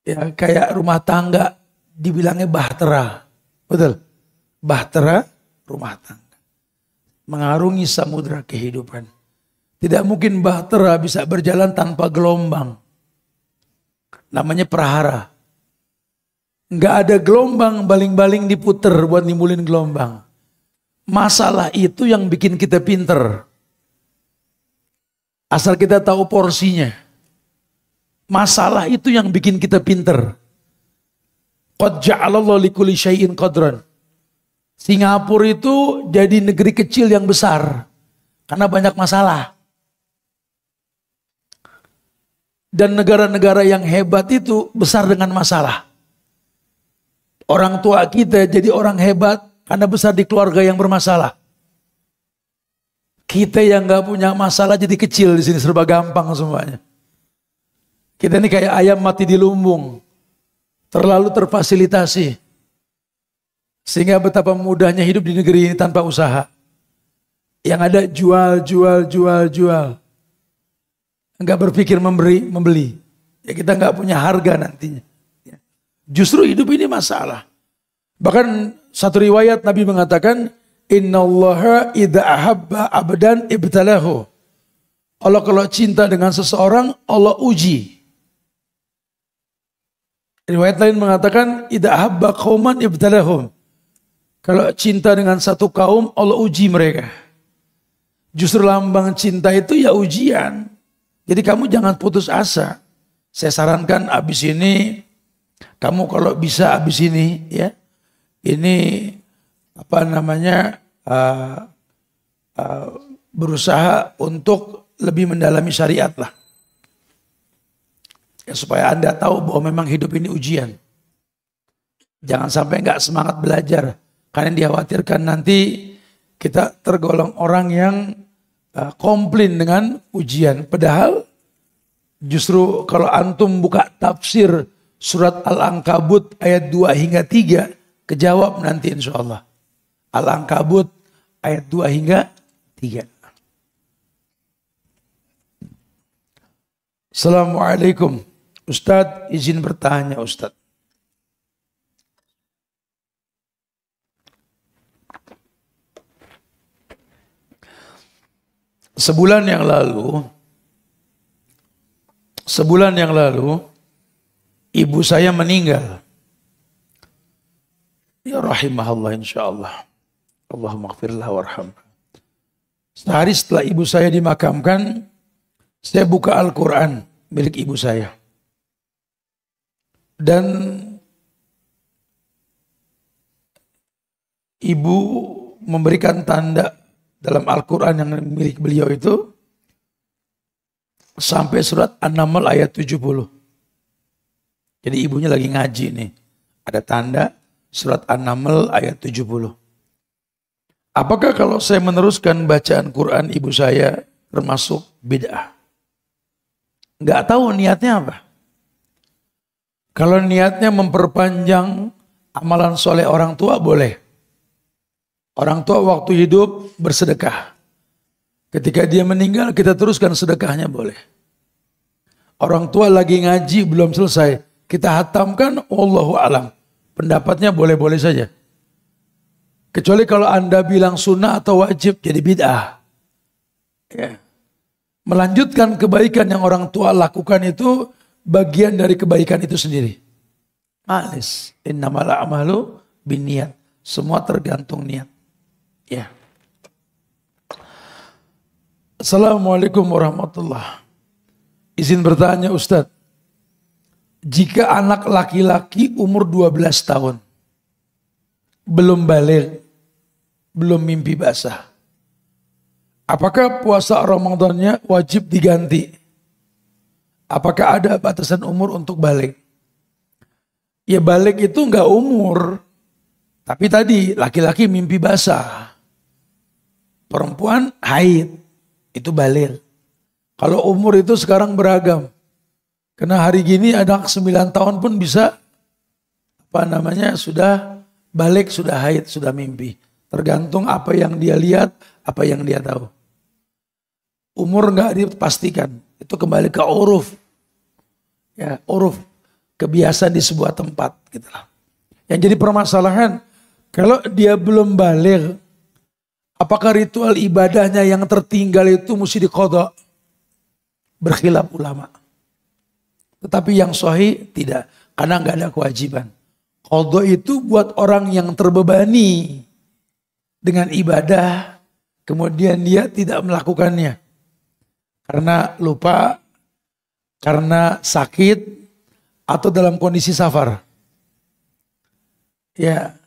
Ya, kayak rumah tangga dibilangnya bahtera. Betul? Bahtera rumah tangga. Mengarungi samudra kehidupan. Tidak mungkin bahtera bisa berjalan tanpa gelombang. Namanya prahara. Enggak ada gelombang, baling-baling diputer buat nimbulin gelombang. Masalah itu yang bikin kita pinter. Asal kita tahu porsinya. Masalah itu yang bikin kita pinter. Qad ja'alallahu likulli syai'in qadran. Singapura itu jadi negeri kecil yang besar. Karena banyak masalah. Dan negara-negara yang hebat itu besar dengan masalah. Orang tua kita jadi orang hebat karena besar di keluarga yang bermasalah. Kita yang gak punya masalah jadi kecil di sini, serba gampang semuanya. Kita ini kayak ayam mati di lumbung, terlalu terfasilitasi. Sehingga betapa mudahnya hidup di negeri ini tanpa usaha. Yang ada jual. Enggak berpikir membeli. Ya kita enggak punya harga nantinya. Justru hidup ini masalah. Bahkan satu riwayat Nabi mengatakan, Innallaha idza ahabba abdan ibtalahu. Allah kalau cinta dengan seseorang, Allah uji. Riwayat lain mengatakan, idza ahabba qauman ibtalahum. Kalau cinta dengan satu kaum, Allah uji mereka. Justru lambang cinta itu ya ujian. Jadi kamu jangan putus asa. Saya sarankan abis ini, kamu kalau bisa abis ini, ya, ini berusaha untuk lebih mendalami syariat lah. Ya, supaya Anda tahu bahwa memang hidup ini ujian. Jangan sampai nggak semangat belajar. Karena dikhawatirkan nanti kita tergolong orang yang komplain dengan ujian. Padahal justru kalau antum buka tafsir surat Al-Ankabut ayat 2 hingga 3, kejawab nanti insya Allah. Al-Ankabut ayat 2 hingga 3. Assalamualaikum. Ustadz, izin bertanya Ustadz. Sebulan yang lalu, ibu saya meninggal. Ya rahimahullah insyaallah. Allahumma ighfirlah warhamha. Sehari setelah ibu saya dimakamkan, saya buka Al-Quran milik ibu saya. Dan ibu memberikan tanda dalam Al-Quran yang milik beliau itu sampai surat An-Naml ayat 70. Jadi ibunya lagi ngaji nih. Ada tanda surat An-Naml ayat 70. Apakah kalau saya meneruskan bacaan Quran ibu saya termasuk bid'ah? Nggak tahu niatnya apa. Kalau niatnya memperpanjang amalan soleh orang tua boleh. Orang tua waktu hidup bersedekah. Ketika dia meninggal kita teruskan sedekahnya boleh. Orang tua lagi ngaji belum selesai, kita hatamkan, wallahu alam. Pendapatnya boleh-boleh saja. Kecuali kalau Anda bilang sunnah atau wajib, jadi bid'ah. Ya. Melanjutkan kebaikan yang orang tua lakukan itu bagian dari kebaikan itu sendiri. Malis. Innamal a'malu binniyat. Semua tergantung niat. Ya. Assalamualaikum warahmatullahi. Izin bertanya Ustadz. Jika anak laki-laki umur 12 tahun. Belum balik. Belum mimpi basah. Apakah puasa Ramadannya wajib diganti? Apakah ada batasan umur untuk balik? Ya balik itu enggak umur. Tapi tadi laki-laki mimpi basah. Perempuan haid. Itu balik. Kalau umur itu sekarang beragam. Karena hari gini anak 9 tahun pun bisa sudah balik, sudah haid, sudah mimpi. Tergantung apa yang dia lihat, apa yang dia tahu. Umur enggak dipastikan. Itu kembali ke uruf. Ya, uruf. Kebiasaan di sebuah tempat. Gitu lah. Yang jadi permasalahan, kalau dia belum balik, apakah ritual ibadahnya yang tertinggal itu mesti diqadha? Berkhilaf ulama. Tetapi yang sahih tidak. Karena enggak ada kewajiban. Qadha itu buat orang yang terbebani dengan ibadah, kemudian dia tidak melakukannya. Karena lupa, karena sakit, atau dalam kondisi safar. Ya.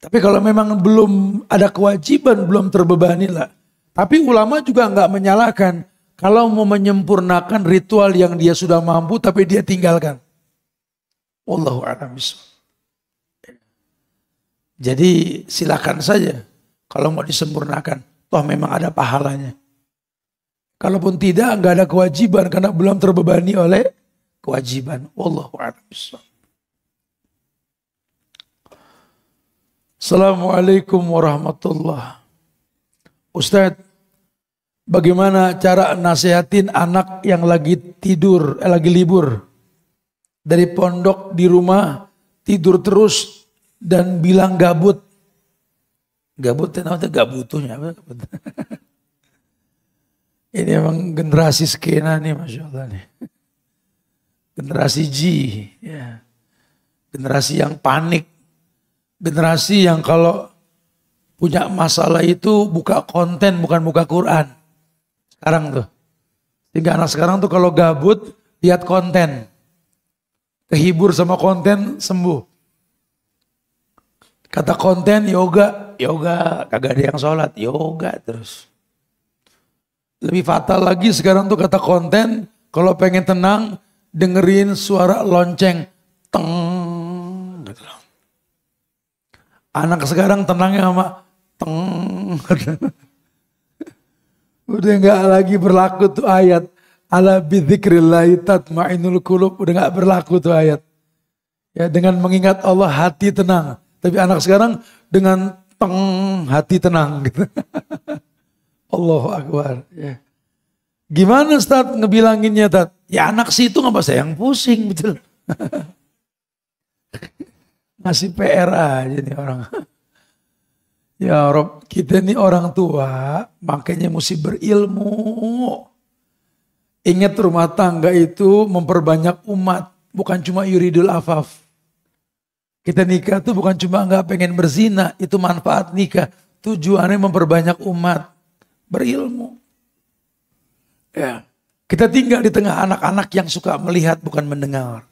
Tapi kalau memang belum ada kewajiban, belum terbebani lah. Tapi ulama juga enggak menyalahkan kalau mau menyempurnakan ritual yang dia sudah mampu tapi dia tinggalkan. Wallahu a'lam bishawab. Jadi silakan saja kalau mau disempurnakan. Toh memang ada pahalanya. Kalaupun tidak, enggak ada kewajiban karena belum terbebani oleh kewajiban. Wallahu a'lam bishawab. Assalamualaikum warahmatullahi. Ustadz, bagaimana cara nasihatin anak yang lagi lagi libur dari pondok di rumah, tidur terus dan bilang gabut. Gabut itu namanya gak butuhnya. Ini emang generasi skena nih, Masya Allah nih. Generasi G, ya. Generasi yang panik. Generasi yang kalau punya masalah itu buka konten bukan buka Quran. Sekarang tuh. Sehingga anak sekarang tuh kalau gabut lihat konten. Kehibur sama konten sembuh. Kata konten yoga, kagak ada yang sholat, yoga terus. Lebih fatal lagi sekarang tuh kata konten, kalau pengen tenang dengerin suara lonceng, teng, gitu. Anak sekarang tenangnya sama teng. Udah nggak lagi berlaku tuh ayat. Ala bidzikrillahi tatma'innul qulub. Udah nggak berlaku tuh ayat. Ya, dengan mengingat Allah hati tenang. Tapi anak sekarang dengan teng hati tenang. Gitu. Allahu Akbar. Ya. Gimana Ustaz ngebilanginnya Tat? Ya anak situ nggak bahasa yang pusing betul. Masih PR aja nih orang. Ya Rob, kita ini orang tua, makanya mesti berilmu. Ingat rumah tangga itu memperbanyak umat, bukan cuma yuridul afaf. Kita nikah tuh bukan cuma nggak pengen berzina, itu manfaat nikah. Tujuannya memperbanyak umat, berilmu. Ya, kita tinggal di tengah anak-anak yang suka melihat bukan mendengar.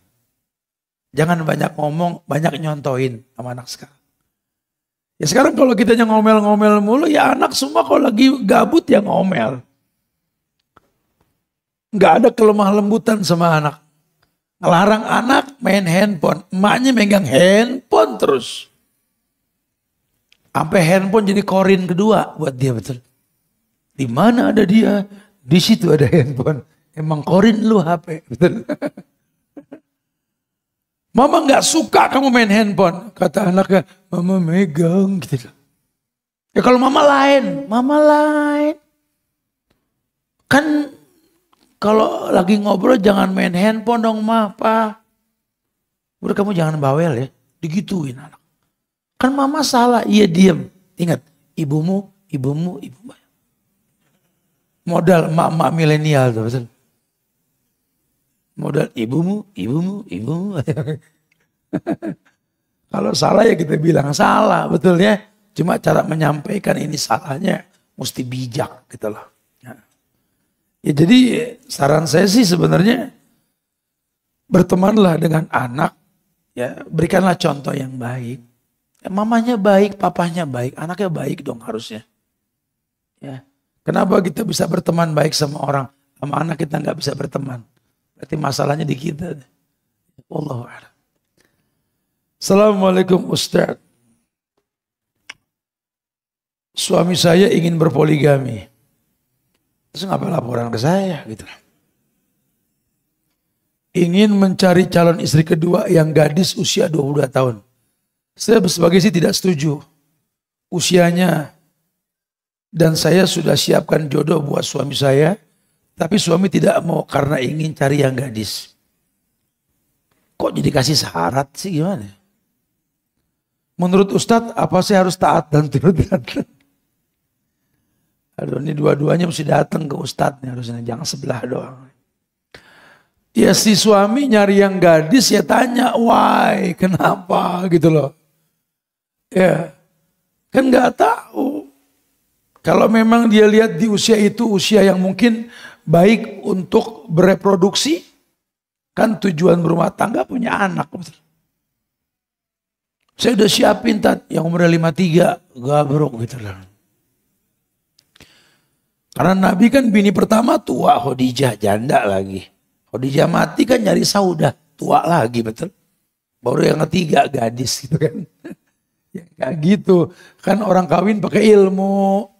Jangan banyak ngomong, banyak nyontoin sama anak sekarang. Ya sekarang kalau kita ngomel-ngomel mulu, ya anak semua kalau lagi gabut ya ngomel. Nggak ada kelemah lembutan sama anak. Ngelarang anak main handphone, emaknya megang handphone terus. Sampai handphone jadi korin kedua buat dia betul. Di mana ada dia? Di situ ada handphone. Emang korin lu HP, betul. Mama nggak suka kamu main handphone. Kata anaknya, mama megang gitu. Ya kalau mama lain. Kan Kalau lagi ngobrol jangan main handphone dong ma, pa. Udah kamu jangan bawel ya. Digituin anak. Kan mama salah, iya diem. Ingat, ibumu. Modal emak-emak milenial tuh, betul. Modal ibumu. Kalau salah ya kita bilang salah, betul ya. Cuma cara menyampaikan ini salahnya mesti bijak gitu loh. Ya jadi saran saya sih sebenarnya bertemanlah dengan anak, ya berikanlah contoh yang baik. Ya, mamanya baik, papanya baik, anaknya baik dong harusnya. Ya, kenapa kita bisa berteman baik sama orang, sama anak kita nggak bisa berteman? Berarti masalahnya di kita. Wallahu a'lam. Assalamualaikum Ustaz. Suami saya ingin berpoligami. Terus ngapa laporan ke saya gitu. Ingin mencari calon istri kedua yang gadis usia 22 tahun. Saya sebagai istri tidak setuju. Usianya dan saya sudah siapkan jodoh buat suami saya. Tapi suami tidak mau karena ingin cari yang gadis. Kok jadi kasih syarat sih gimana? Menurut Ustadz apa saya harus taat dan turut datang? Aduh ini dua-duanya mesti datang ke Ustadz nih harusnya, jangan sebelah doang. Ya si suami nyari yang gadis ya tanya why, kenapa gitu loh. Ya kan nggak tahu. Kalau memang dia lihat di usia itu usia yang mungkin baik untuk bereproduksi, kan tujuan berumah tangga punya anak. Saya udah siapin yang umurnya 53, gabrok gitu loh. Karena Nabi kan bini pertama tua, Khadijah janda lagi. Khadijah mati kan nyari Saudah, tua lagi betul. Baru yang ketiga gadis gitu kan. Ya kayak gitu. Kan orang kawin pakai ilmu.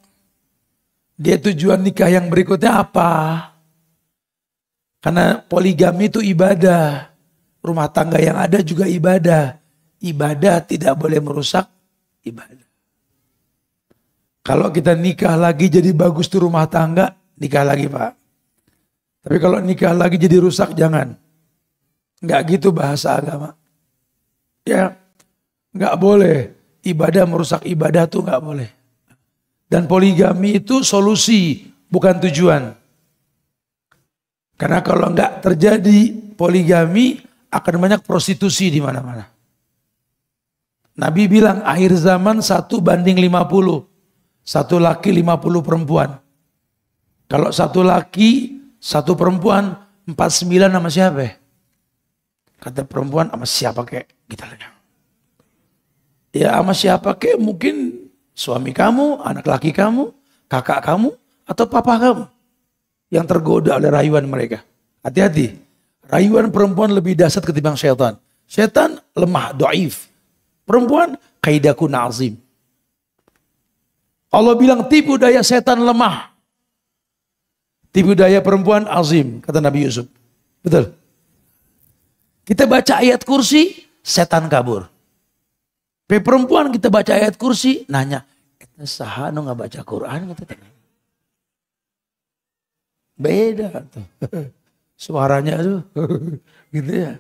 Dia tujuan nikah yang berikutnya apa? Karena poligami itu ibadah. Rumah tangga yang ada juga ibadah. Ibadah tidak boleh merusak ibadah. Kalau kita nikah lagi jadi bagus tuh rumah tangga, nikah lagi Pak. Tapi kalau nikah lagi jadi rusak jangan. Enggak gitu bahasa agama. Ya, enggak boleh. Ibadah merusak ibadah tuh enggak boleh. Dan poligami itu solusi, bukan tujuan. Karena kalau enggak terjadi poligami, akan banyak prostitusi di mana-mana. Nabi bilang akhir zaman 1:50. Satu laki 50 perempuan. Kalau satu laki, satu perempuan, 49 sama siapa? Kata perempuan sama siapa kek? Gitu lah. Ya sama siapa kek? Mungkin suami kamu, anak laki kamu, kakak kamu, atau papa kamu. Yang tergoda oleh rayuan mereka. Hati-hati. Rayuan perempuan lebih dahsyat ketimbang syaitan. Syaitan lemah, do'if. Perempuan kaidakun azim. Allah bilang tipu daya setan lemah. Tipu daya perempuan azim, kata Nabi Yusuf. Betul. Kita baca ayat kursi, setan kabur. Perempuan kita baca ayat kursi, nanya, sahano nggak baca Quran? Beda tuh. Suaranya tuh, gitu ya.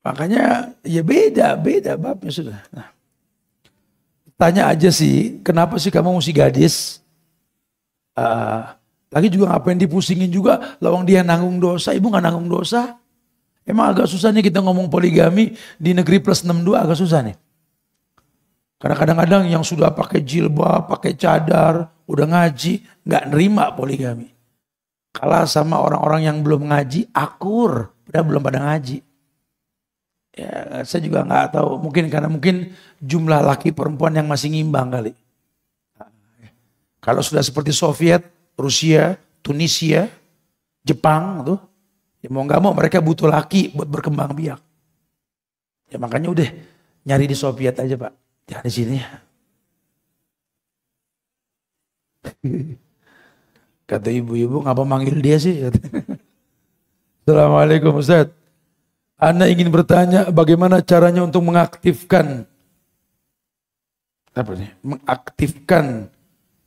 Makanya ya beda babnya sudah. Nah. Tanya aja sih, kenapa sih kamu mesti gadis? Lagi juga ngapain dipusingin juga, lawang dia nanggung dosa, ibu gak nanggung dosa? Emang agak susah nih kita ngomong poligami di negeri plus 62 agak susah nih. Karena kadang-kadang yang sudah pakai jilbab, pakai cadar, udah ngaji, gak nerima poligami. Kalah sama orang-orang yang belum ngaji, akur, padahal belum pada ngaji. Ya, saya juga nggak tahu, mungkin jumlah laki perempuan yang masih ngimbang kali. Kalau sudah seperti Soviet, Rusia, Tunisia, Jepang tuh, ya mau nggak mau mereka butuh laki buat berkembang biak. Ya makanya udah nyari di Soviet aja Pak, jangan di sini. Kata ibu-ibu ngapa manggil dia sih? Assalamualaikum Ustaz. Anda ingin bertanya bagaimana caranya untuk mengaktifkan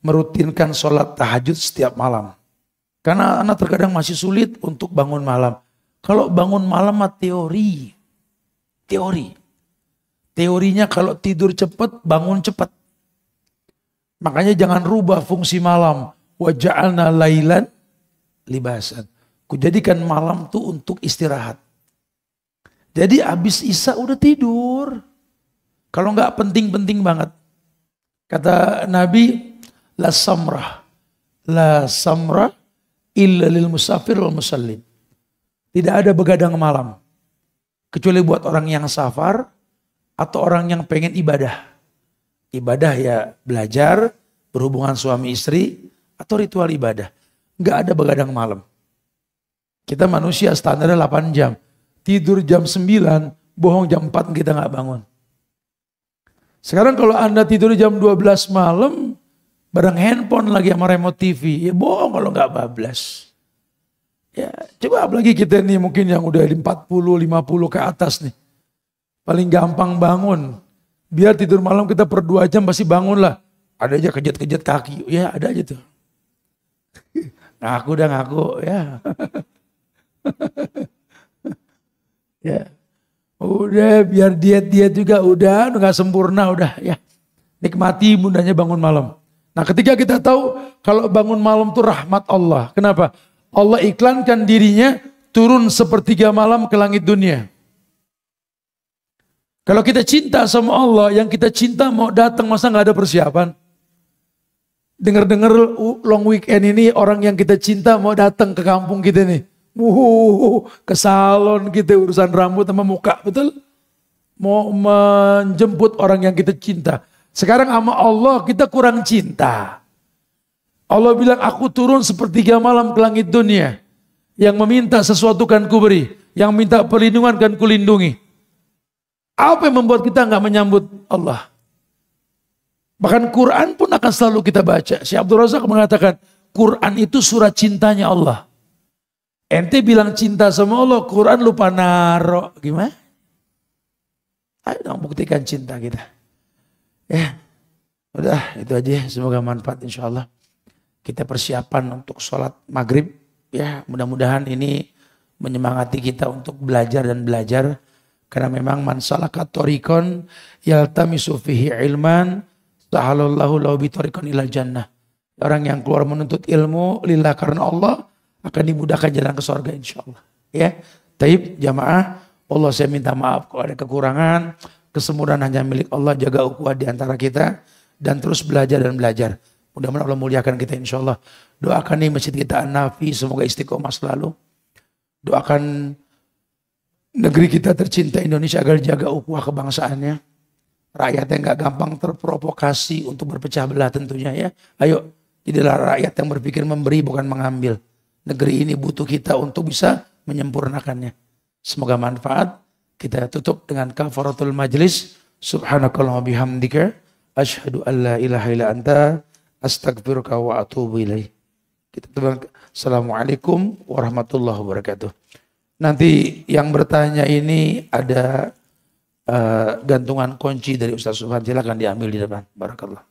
merutinkan sholat tahajud setiap malam. Karena anak terkadang masih sulit untuk bangun malam. Kalau bangun malam mah teori. Teorinya kalau tidur cepat, bangun cepat. Makanya jangan rubah fungsi malam. Wa ja'alna lailan libasan. Kujadikan malam tuh untuk istirahat. Jadi abis Isya udah tidur. Kalau nggak penting-penting banget. Kata Nabi, la samra illa lil musafir wal musallin. Tidak ada begadang malam. Kecuali buat orang yang safar atau orang yang pengen ibadah. Ibadah ya belajar, berhubungan suami istri, atau ritual ibadah. Nggak ada begadang malam. Kita manusia standarnya 8 jam. Tidur jam 9, bohong jam 4 kita nggak bangun. Sekarang kalau Anda tidur jam 12 malam, bareng handphone lagi sama remote TV, ya bohong kalau nggak bablas. Ya, coba apalagi kita nih mungkin yang udah 40, 50 ke atas nih. Paling gampang bangun. Biar tidur malam kita per 2 jam pasti bangun lah. Ada aja kejut-kejut kaki, ya ada aja tuh. Ngaku ya. Ya, udah biar diet juga udah nggak sempurna udah ya. Nikmati mudahnya bangun malam. Nah ketika kita tahu kalau bangun malam itu rahmat Allah. Kenapa? Allah iklankan dirinya turun sepertiga malam ke langit dunia. Kalau kita cinta sama Allah, yang kita cinta mau datang masa nggak ada persiapan? Dengar-dengar long weekend ini orang yang kita cinta mau datang ke kampung kita nih. Ke salon kita urusan rambut sama muka, betul? Mau menjemput orang yang kita cinta. Sekarang sama Allah kita kurang cinta. Allah bilang aku turun sepertiga malam ke langit dunia. Yang meminta sesuatu kan kuberi. Yang minta perlindungan kan kulindungi. Apa yang membuat kita nggak menyambut Allah? Bahkan Quran pun akan selalu kita baca. Syekh Abdul Razak mengatakan Quran itu surat cintanya Allah. Ente bilang cinta sama Allah, Quran lupa naro. Gimana? Ayo dong buktikan cinta kita. Ya, udah itu aja. Semoga manfaat insya Allah. Kita persiapan untuk sholat maghrib. Ya, mudah-mudahan ini menyemangati kita untuk belajar dan belajar. Karena memang man salaka tariqan yaltamisu fihi ilman sahalallahu lahu bi tariqan ilal jannah. Orang yang keluar menuntut ilmu lillah karena Allah akan dimudahkan jalan ke surga insyaallah. Ya, taib jamaah, Allah saya minta maaf kalau ada kekurangan, kesempurnaan hanya milik Allah, jaga ukhuwah di antara kita dan terus belajar dan belajar. Mudah-mudahan Allah muliakan kita insyaallah. Doakan nih masjid kita An-Nafi semoga istiqomah selalu. Doakan negeri kita tercinta Indonesia agar jaga ukhuwah kebangsaannya. Rakyat yang gak gampang terprovokasi untuk berpecah belah tentunya ya. Ayo, jadilah rakyat yang berpikir memberi bukan mengambil. Negeri ini butuh kita untuk bisa menyempurnakannya. Semoga manfaat. Kita tutup dengan kafaratul majlis. Subhanakallahumma bihamdika asyhadu an la ilaha illa anta astaghfiruka wa atubu ilaih. Kita tutup. Assalamualaikum warahmatullahi wabarakatuh. Nanti yang bertanya ini ada gantungan kunci dari Ustaz Subhan, silakan diambil di depan. Barakallah.